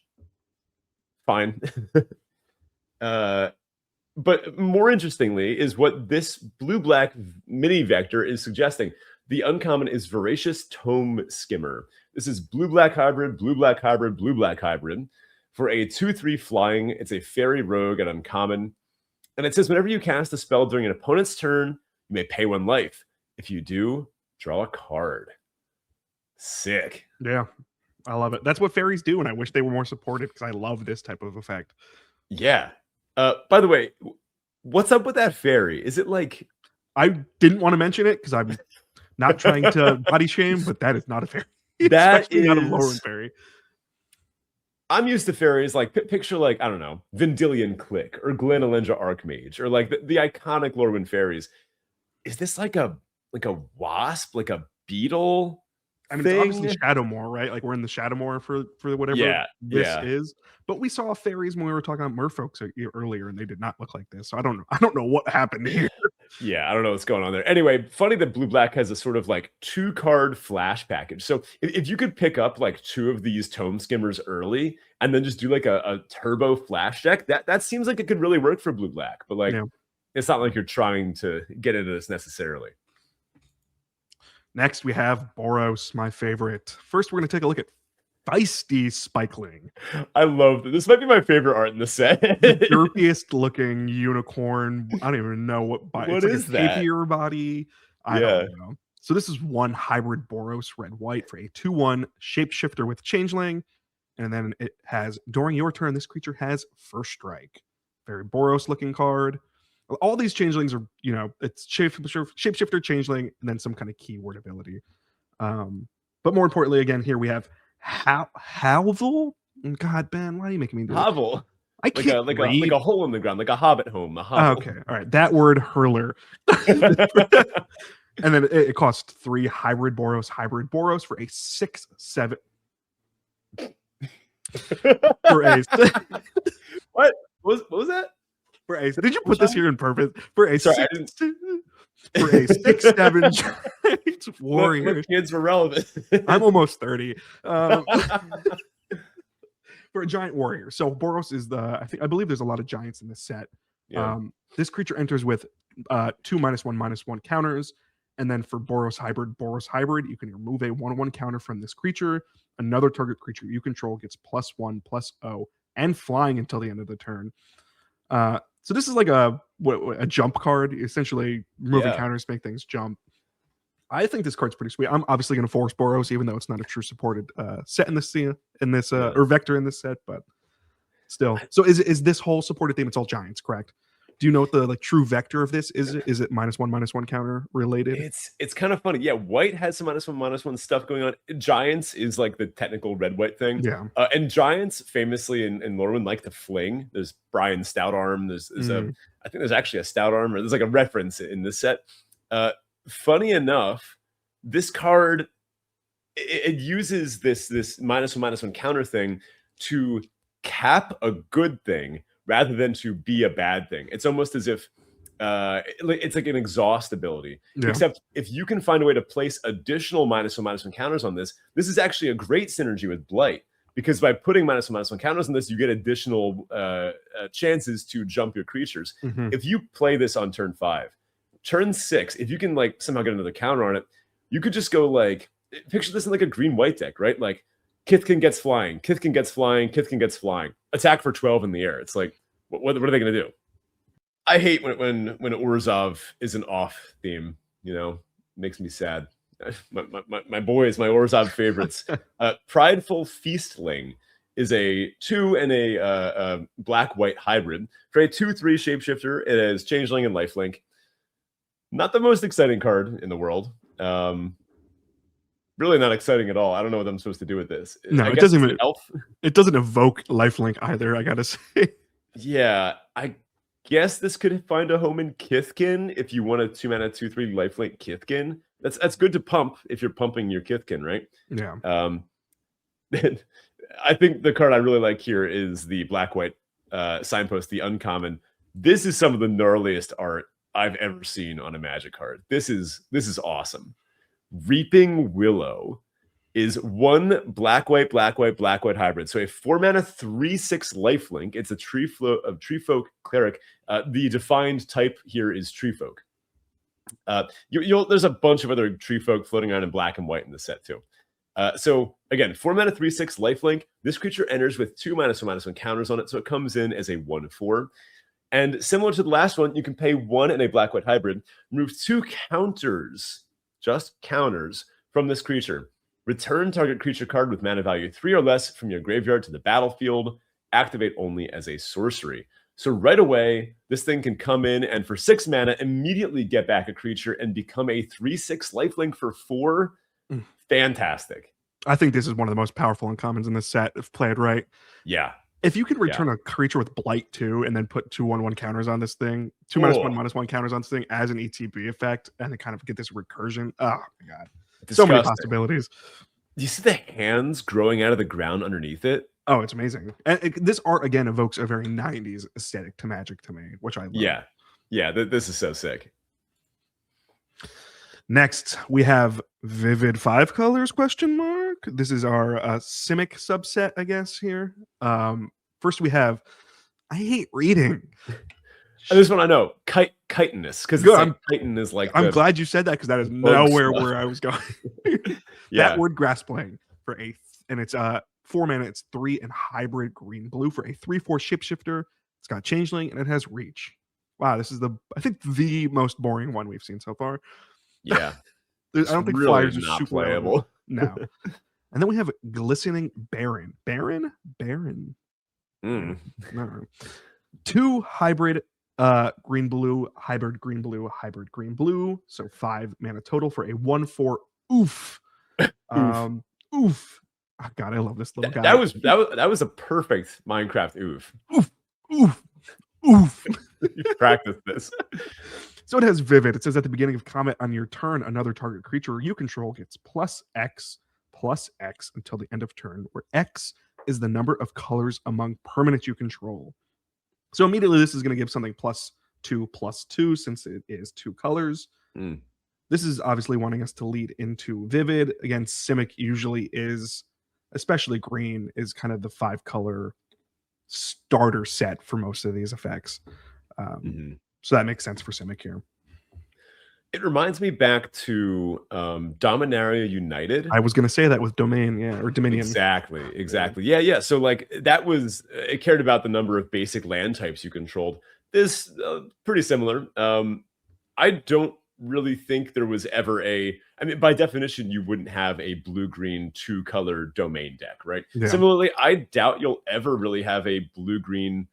Fine. But more interestingly is what this blue-black mini vector is suggesting. The uncommon is Voracious Tome Skimmer. This is blue-black hybrid, blue-black hybrid, blue-black hybrid. For a 2/3 flying, it's a fairy rogue at uncommon. And it says whenever you cast a spell during an opponent's turn, you may pay 1 life. If you do, draw a card. Sick. Yeah, I love it. That's what fairies do, and I wish they were more supported because I love this type of effect. Yeah. By the way, what's up with that fairy? Is it like... I didn't want to mention it because I'm not trying to body shame, but that is not a fairy. That is not a Lorwyn fairy. I'm used to fairies like picture like, I don't know, Vendilion Click or Glen Elendra Archmage or like the iconic Lorwyn fairies. Is this like a wasp, like a beetle? I mean, it's obviously Shadowmoor, right? Like we're in the Shadowmoor for whatever this is. But we saw fairies when we were talking about merfolks earlier, and they did not look like this. So I don't know what happened here. Yeah, I don't know what's going on there. Anyway, funny that blue-black has a sort of like 2-card flash package. So if you could pick up like 2 of these Tome Skimmers early and then just do like a turbo flash deck, that seems like it could really work for blue-black. But like, it's not like you're trying to get into this necessarily. Next, we have Boros, my favorite. First, we're going to take a look at Feisty Spikeling. I love that. This might be my favorite art in the set. The derpiest looking unicorn. I don't even know what body. What It's is like a that? tapier body. I don't know. So this is one hybrid Boros red-white for a 2/1 shapeshifter with changeling. And then it has, during your turn, this creature has first strike. Very Boros looking card. All these changelings are, it's shapeshifter, changeling, and then some kind of keyword ability. But more importantly, again, here we have Hovel. God, Ben, why are you making me do this? Hovel. I can't like a hole in the ground, like a hobbit home. A hovel. Okay, all right. That word hurler. And then it costs 3 hybrid Boros for a 6/7. For a what was that? For a, did you put this here in purpose? For a Sorry, 6/7 giant warrior. What kids were relevant. I'm almost 30. For a giant warrior. So Boros is I believe there's a lot of giants in this set. Yeah. This creature enters with 2 -1/-1 counters. And then for Boros hybrid, you can remove a 1/1 counter from this creature. Another target creature you control gets +1/+0 and flying until the end of the turn. So this is like a jump card. Essentially, removing counters make things jump. I think this card's pretty sweet. I'm obviously going to force Boros, even though it's not a true supported set in this or vector in this set, but still. So is this whole supported theme? It's all giants, correct? Do you know what the true vector of this is? Is it -1/-1 counter related? It's kind of funny. Yeah, white has some -1/-1 stuff going on. Giants is like the technical red-white thing. Yeah. And giants famously in Lorwyn like to fling. There's Brian Stoutarm. There's I think there's actually a Stoutarm, or there's like a reference in this set. Funny enough, this card it uses this -1/-1 counter thing to cap a good thing rather than to be a bad thing. It's almost as if it's like an exhaust ability. Yeah. Except if you can find a way to place additional -1/-1 counters on this, this is actually a great synergy with Blight, because by putting -1/-1 counters on this, you get additional chances to jump your creatures. If you play this on turn 5, turn 6, if you can like somehow get another counter on it, you could just go like, picture this in like a green-white deck, right? Like Kithkin gets flying, Kithkin gets flying, Kithkin gets flying. Attack for 12 in the air. It's like, what are they going to do? I hate when Orzhov isn't off theme. Makes me sad. My boys, my Orzhov favorites. Prideful Feastling is a 2 and a black-white hybrid. For a 2/3 shapeshifter, it has changeling and lifelink. Not the most exciting card in the world. Really not exciting at all. I don't know what I'm supposed to do with this. No, it doesn't even. It doesn't evoke lifelink either, I gotta say. Yeah, I guess this could find a home in Kithkin if you want a 2-mana 2/3 lifelink Kithkin. That's good to pump if you're pumping your Kithkin, right? Yeah. I think the card I really like here is the black-white signpost, the uncommon. This is some of the gnarliest art I've ever seen on a Magic card. This is awesome. Reaping Willow is 1 black-white hybrid. So a 4-mana 3/6 lifelink. It's a Treefolk cleric. The defined type here is Treefolk. There's a bunch of other Treefolk floating around in black and white in the set too. So again, 4-mana 3/6 lifelink. This creature enters with 2 -1/-1 counters on it, so it comes in as a 1/4. And similar to the last one, you can pay 1 in a black-white hybrid, remove 2 counters, just counters, from this creature. Return target creature card with mana value 3 or less from your graveyard to the battlefield. Activate only as a sorcery. So right away, this thing can come in and for 6 mana, immediately get back a creature and become a 3/6 lifelink for 4. Fantastic. I think this is one of the most powerful uncommons in this set if played right. Yeah. If you could return a creature with Blight too, and then put 2 1/1 counters on this thing, 2 -1/-1 counters on this thing as an ETB effect, and then kind of get this recursion. Oh my god. Disgusting. So many possibilities. Do you see the hands growing out of the ground underneath it? Oh, it's amazing. And this art, again, evokes a very 90s aesthetic to Magic to me, which I love. Yeah. Yeah, this is so sick. Next, we have Vivid 5 Colors, ? This is our Simic subset, I guess, here. First, we have I Hate Reading. this one I know, chitinous, because it's like chitin is like. I'm glad you said that because that is nowhere where I was going. That word graspling for and it's 4 mana. It's 3 and hybrid green blue for a 3/4 shapeshifter. It's got changeling and it has reach. Wow, this is I think the most boring one we've seen so far. Yeah, I don't think really flyers are not super playable. No. And then we have glistening Baron. Baron. Mm. No. 2 hybrid green blue, hybrid green blue, hybrid green blue. So 5 mana total for a 1/4 oof. Oof. Oh, God, I love this little guy. That was a perfect Minecraft oof. Oof. You practiced this. So it has Vivid. It says at the beginning of combat on your turn, another target creature you control gets +X until the end of turn, where X is the number of colors among permanents you control. So immediately this is going to give something +2/+2 since it is 2 colors. This is obviously wanting us to lead into Vivid. Again, Simic usually is, especially green, is kind of the 5-color starter set for most of these effects. So that makes sense for Simic here. It reminds me back to Dominaria United. I was going to say that with Domain, or Dominion. Exactly. Yeah. So like it cared about the number of basic land types you controlled. This pretty similar. I don't really think there was ever by definition, you wouldn't have a blue-green 2-color Domain deck, right? Yeah. Similarly, I doubt you'll ever really have a blue-green,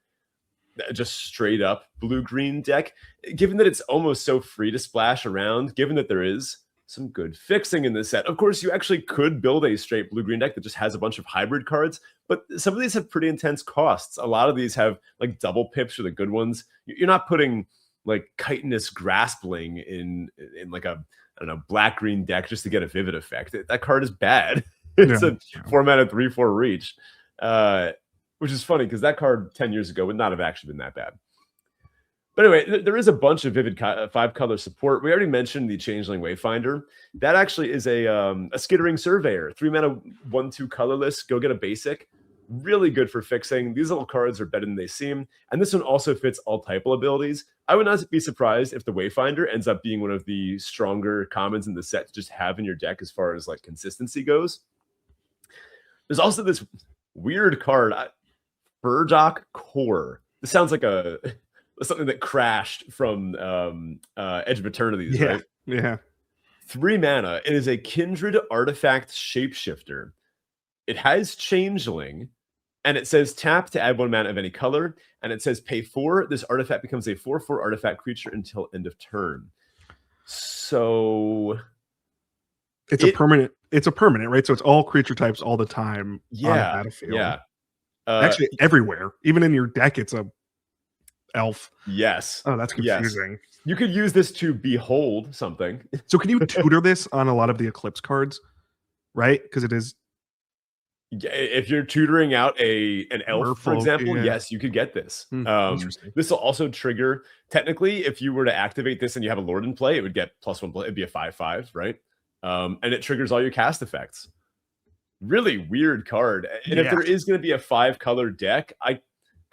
just straight up blue-green deck, given that it's almost so free to splash around, given that there is some good fixing in this set. Of course, you actually could build a straight blue-green deck that just has a bunch of hybrid cards, but some of these have pretty intense costs. A lot of these have like double pips for the good ones. You're not putting like chitinous graspling in like a, I don't know, black-green deck just to get a Vivid effect. That card is bad. It's a 4 mana 3/4 reach. Which is funny because that card 10 years ago would not have actually been that bad. But anyway, there is a bunch of Vivid 5-color support. We already mentioned the Changeling Wayfinder. That actually is a Skittering Surveyor. 3 mana 1/2 colorless. Go get a basic. Really good for fixing. These little cards are better than they seem. And this one also fits all typal abilities. I would not be surprised if the Wayfinder ends up being one of the stronger commons in the set to just have in your deck as far as like consistency goes. There's also this weird card, Burdock Core. This sounds like something that crashed from Edge of Eternities, right? Yeah. 3 mana. It is a Kindred Artifact Shapeshifter. It has Changeling, and it says tap to add 1 mana of any color, and it says pay 4. This artifact becomes a 4/4 artifact creature until end of turn. So it's a permanent, right? So it's all creature types all the time on the battlefield. Yeah. Actually, everywhere. Even in your deck, it's a elf. Yes. Oh, that's confusing. Yes. You could use this to behold something. So can you tutor this on a lot of the Eclipse cards? Right? Because it is. If you're tutoring out an elf, for example, yes, you could get this. This will also trigger, technically, if you were to activate this and you have a Lord in play, it would get +1. It'd be a 5/5, right? And it triggers all your cast effects. Really weird card. And if there is going to be a 5-color deck, I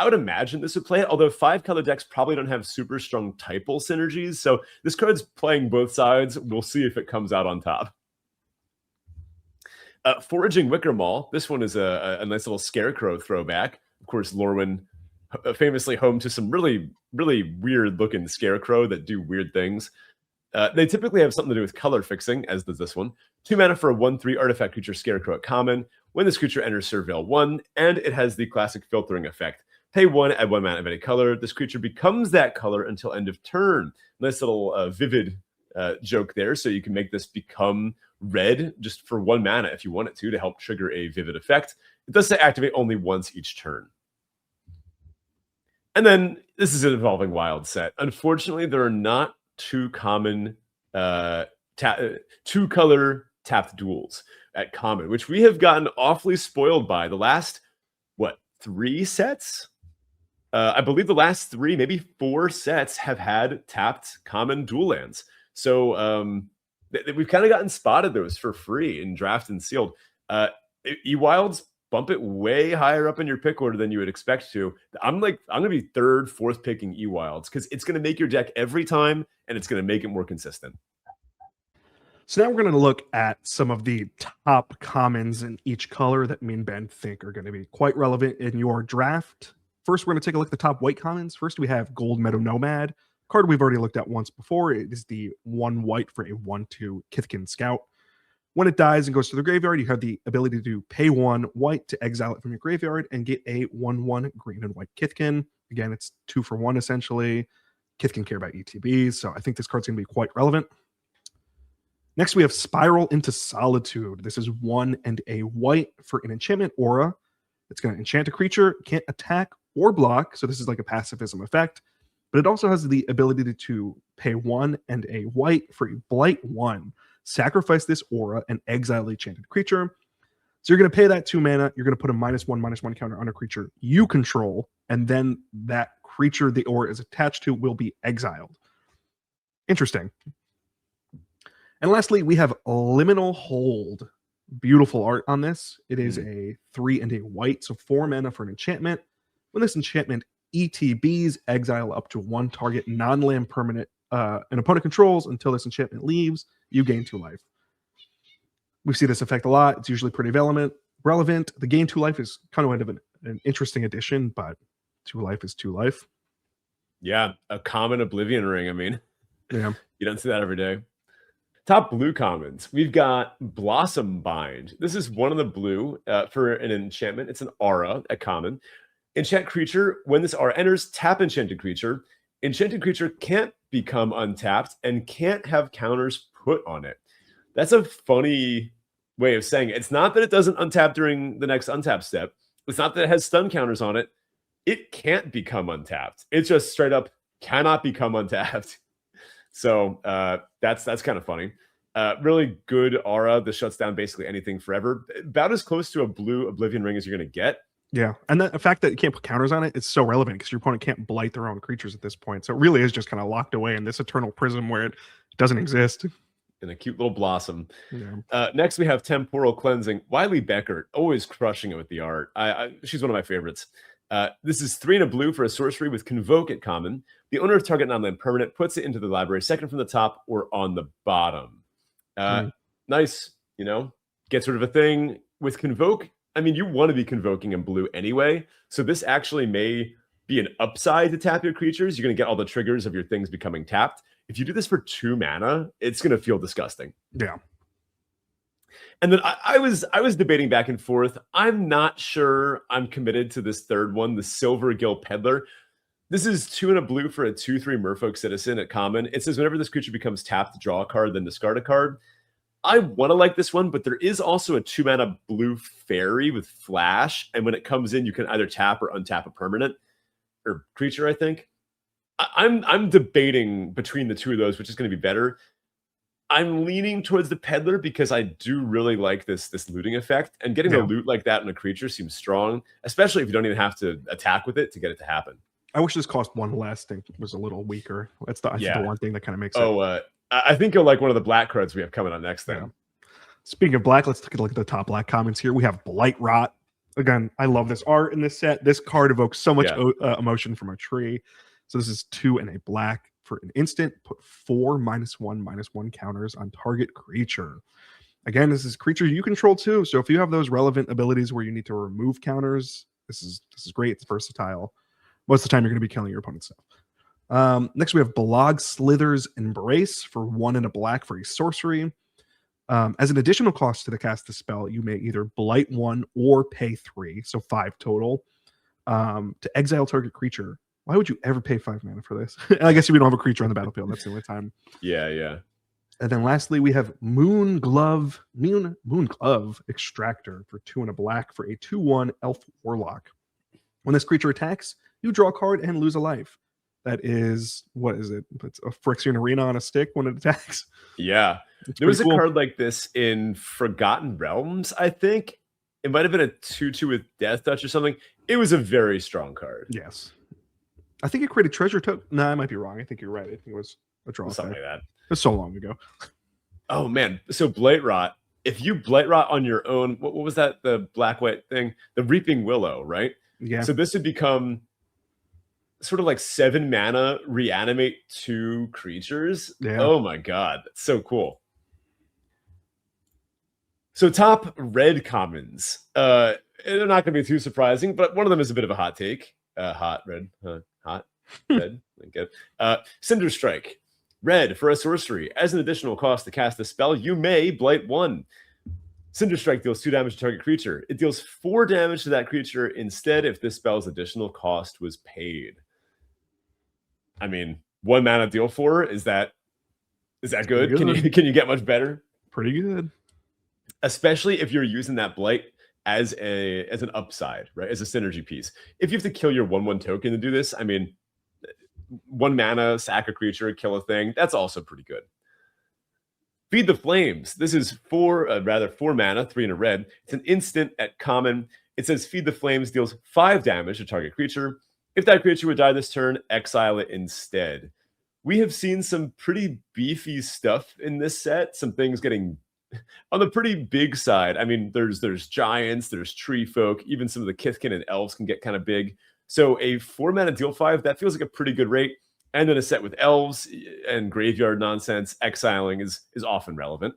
would imagine this would play it, although 5-color decks probably don't have super strong typal synergies. So this card's playing both sides. We'll see if it comes out on top. Foraging Wickermaw. This one is a nice little scarecrow throwback. Of course, Lorwyn, famously home to some really, really weird-looking scarecrow that do weird things. They typically have something to do with color fixing, as does this one. 2 mana for a 1/3 artifact creature Scarecrow at common. When this creature enters Surveil 1, and it has the classic filtering effect. Pay 1, add 1 mana of any color. This creature becomes that color until end of turn. Nice little Vivid joke there. So you can make this become red just for 1 mana if you want it to help trigger a Vivid effect. It does say activate only once each turn. And then this is an Evolving Wild set. Unfortunately, there are not 2 common 2-color tapped duels at common, which we have gotten awfully spoiled by. The last 3 sets, I believe the last 3, maybe 4 sets have had tapped common dual lands. So we've kind of gotten spotted those for free in Draft and Sealed. Ewild's bump it way higher up in your pick order than you would expect to. I'm gonna be third, fourth picking E-Wilds because it's gonna make your deck every time, and it's gonna make it more consistent. So now we're going to look at some of the top commons in each color that me and Ben think are going to be quite relevant in your draft. First, we're going to take a look at the top white commons. First, we have Gold Meadow Nomad, card we've already looked at once before. It is the 1 white for a 1/2 Kithkin Scout. When it dies and goes to the graveyard, you have the ability to pay 1 white to exile it from your graveyard and get a 1/1 green and white Kithkin. Again, it's 2 for 1 essentially. Kithkin care about ETBs, so I think this card's going to be quite relevant. Next, we have Spiral into Solitude. This is 1 and a white for an enchantment aura. It's going to enchant a creature, can't attack or block, so this is like a pacifism effect, but it also has the ability to pay 1 and a white for a Blight 1. Sacrifice this aura and exile the enchanted creature. So you're going to pay that 2 mana, you're going to put a -1/-1 counter on a creature you control, and then that creature the aura is attached to will be exiled. Interesting. And lastly, we have Liminal Hold. Beautiful art on this. It is a 3 and a white, so 4 mana for an enchantment. When this enchantment ETBs, exile up to 1 target non-land permanent an opponent controls until this enchantment leaves, you gain 2 life. We see this effect a lot. It's usually pretty relevant. The gain 2 life is kind of an interesting addition, but 2 life is 2 life. Yeah, a common Oblivion Ring. I mean, yeah, you don't see that every day. Top blue commons. We've got Blossom Bind. This is 1 of the blue for an enchantment. It's an aura, a common. Enchant creature. When this aura enters, tap enchanted creature. Enchanted creature can't become untapped and can't have counters put on it. That's a funny way of saying it. It's not that it doesn't untap during the next untap step. It's not that it has stun counters on it. It can't become untapped. It just straight up cannot become untapped. So that's kind of funny. Really good aura that shuts down basically anything forever. About as close to a blue Oblivion Ring as you're going to get. Yeah, and the fact that you can't put counters on it, it's so relevant because your opponent can't blight their own creatures at this point. So it really is just kind of locked away in this eternal prism where it doesn't exist. And a cute little blossom. Yeah. Next, we have Temporal Cleansing. Wiley Beckert, always crushing it with the art. She's one of my favorites. This is 3 and a blue for a sorcery with Convoke at common. The owner of target non-land permanent puts it into the library second from the top or on the bottom. Nice, gets rid of a thing. With Convoke, I mean, you want to be convoking in blue anyway, so this actually may be an upside to tap your creatures. You're going to get all the triggers of your things becoming tapped. If you do this for 2 mana, it's going to feel disgusting. Yeah. And then I was debating back and forth. I'm not sure I'm committed to this third one, the Silver Gill Peddler. This is 2 and a blue for a 2/3 Merfolk Citizen at common. It says whenever this creature becomes tapped, draw a card, then discard a card. I want to like this one, but there is also a 2 mana blue fairy with flash. And when it comes in, you can either tap or untap a permanent or creature, I think. I'm debating between the 2 of those, which is going to be better. I'm leaning towards the Peddler because I do really like this looting effect. And getting a loot like that in a creature seems strong, especially if you don't even have to attack with it to get it to happen. I wish this cost 1 less and was a little weaker. That's the one thing that kind of makes it. I think you'll like one of the black cards we have coming on next then. Yeah. Speaking of black, let's take a look at the top black comments here. We have Blight Rot. Again, I love this art in this set. This card evokes so much emotion from a tree. So this is 2 and a black for an instant. Put 4 -1/-1 counters on target creature. Again, this is creature you control too. So if you have those relevant abilities where you need to remove counters, this is great. It's versatile. Most of the time, you're going to be killing your opponent's stuff. Next, we have Balog Slither's Embrace for 1 and a black for a sorcery. As an additional cost to the cast the spell, you may either blight 1 or pay 3, so 5 total, to exile target creature. Why would you ever pay 5 mana for this? I guess if you don't have a creature on the battlefield, that's the only time. Yeah. And then lastly, we have Moon Glove Extractor for 2 and a black for a 2/1 Elf Warlock. When this creature attacks, you draw a card and lose a life. That is, what is it? It's a Phyrexian Arena on a stick when it attacks. Yeah. There was a card like this in Forgotten Realms, I think. It might have been a 2/2 with Death Touch or something. It was a very strong card. Yes. I think it created treasure token. No, I might be wrong. I think you're right. I think it was a draw. Something like that. It was so long ago. Oh, man. So Blight Rot. if you blight rot on your own, what was that? The black-white thing? The Reaping Willow, right? Yeah. So this would become sort of like 7 mana, reanimate 2 creatures. Yeah. Oh my god, that's so cool. So top red commons. They're not going to be too surprising, but one of them is a bit of a hot take. Hot red. Hot red. Okay. Cinder Strike. Red for a sorcery. As an additional cost to cast a spell, you may blight 1. Cinder Strike deals 2 damage to target creature. It deals 4 damage to that creature instead if this spell's additional cost was paid. I mean, 1 mana deal 4, is that good? Can you get much better? Pretty good. Especially if you're using that blight as an upside, right? As a synergy piece. If you have to kill your 1/1 token to do this, I mean, 1 mana, sack a creature, kill a thing. That's also pretty good. Feed the Flames. This is 4 mana, 3 and a red. It's an instant at common. It says Feed the Flames deals 5 damage to target creature. If that creature would die this turn, exile it instead. We have seen some pretty beefy stuff in this set. Some things getting on the pretty big side. I mean, there's giants, there's tree folk, even some of the kithkin and elves can get kind of big. So a 4 mana deal 5, that feels like a pretty good rate. And then a set with elves and graveyard nonsense, exiling is often relevant.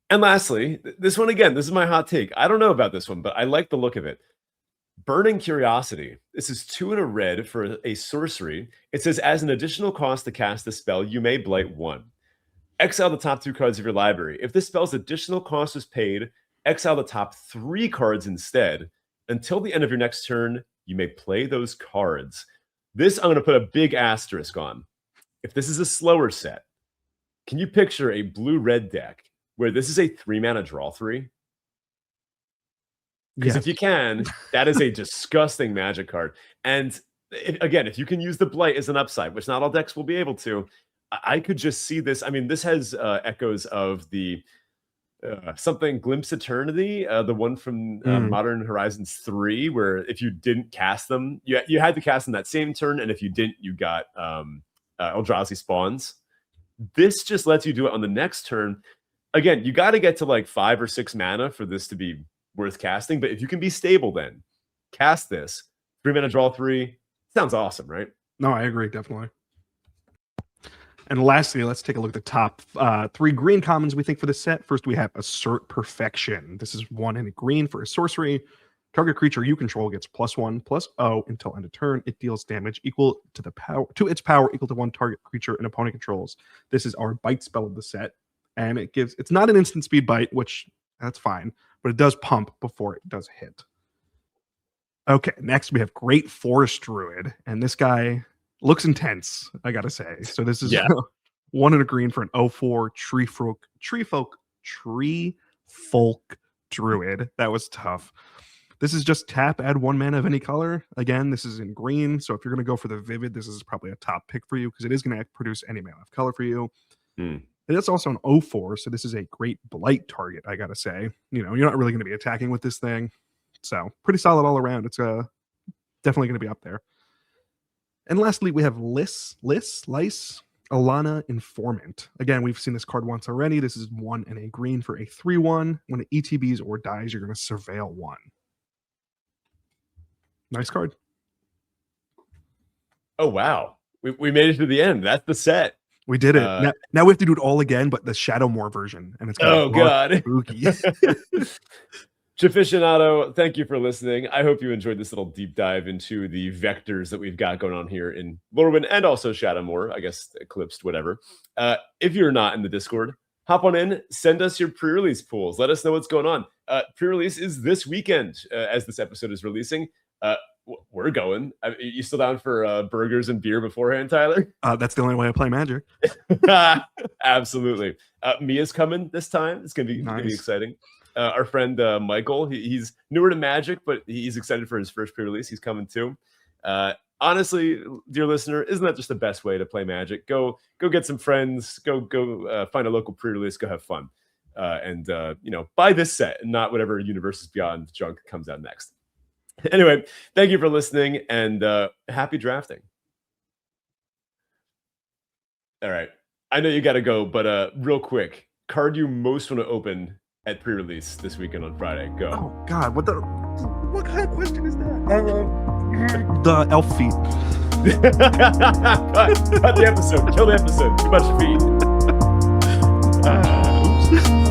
And lastly, this one again, this is my hot take. I don't know about this one, but I like the look of it. Burning Curiosity. This is 2 and a red for a sorcery. It says, as an additional cost to cast the spell, you may blight 1. Exile the top 2 cards of your library. If this spell's additional cost is paid, exile the top 3 cards instead. Until the end of your next turn, you may play those cards. This I'm going to put a big asterisk on. If this is a slower set, can you picture a blue-red deck where this is a 3 mana draw 3? Because if you can, that is a disgusting Magic card. And if you can use the blight as an upside, which not all decks will be able to, I could just see this. I mean, this has echoes of the something Glimpse Eternity, the one from Modern Horizons 3, where if you didn't cast them, you had to cast them that same turn, and if you didn't, you got Eldrazi Spawns. This just lets you do it on the next turn. Again, you got to get to like 5 or 6 mana for this to be worth casting, but if you can be stable, then cast this. 3 mana draw 3. Sounds awesome, right? No, I agree, definitely. And lastly, let's take a look at the top 3 green commons we think for the set. First, we have Assert Perfection. This is 1 and a green for a sorcery. Target creature you control gets +1/+0 until end of turn. It deals damage equal to its power equal to 1 target creature an opponent controls. This is our bite spell of the set, and it's not an instant speed bite, which that's fine, but it does pump before it does hit. Okay, next we have Great Forest Druid, and this guy looks intense, I gotta say. So this is 1 and a green for an 0/4 tree folk druid. That was tough. This is just tap, add 1 mana of any color. Again, this is in green, so if you're going to go for the vivid, this is probably a top pick for you because it is going to produce any mana of color for you. And it's also an 0/4, so this is a great blight target, I gotta say. You know, you're not really going to be attacking with this thing. So pretty solid all around. It's definitely going to be up there. And lastly, we have Lice, Alana Informant. Again, we've seen this card once already. This is 1 and a green for a 3/1. When it ETBs or dies, you're going to surveil 1. Nice card. Oh, wow. We made it to the end. That's the set. We did it. Now we have to do it all again, but the Shadowmoor version. And it's God. Spooky. Chaficionado, thank you for listening. I hope you enjoyed this little deep dive into the vectors that we've got going on here in Lorwyn and also Shadowmoor, I guess Eclipsed, whatever. If you're not in the Discord, hop on in, send us your pre-release pools. Let us know what's going on. Pre-release is this weekend as this episode is releasing. We're going. You still down for burgers and beer beforehand, Tyler? That's the only way I play Magic. Absolutely. Mia's coming this time. It's gonna be exciting. Our friend Michael, he's newer to Magic, but he's excited for his first pre-release. He's coming too. Honestly, dear listener, isn't that just the best way to play Magic? Go get some friends. Go find a local pre-release. Go have fun, and buy this set and not whatever Universes Beyond junk comes out next. Anyway, thank you for listening and happy drafting. All right. I know you got to go, but real quick, card you most want to open at pre-release this weekend on Friday? Go. Oh God, what kind of question is that? The elf feet. Cut the episode. Kill the episode. Too much feet. Oops.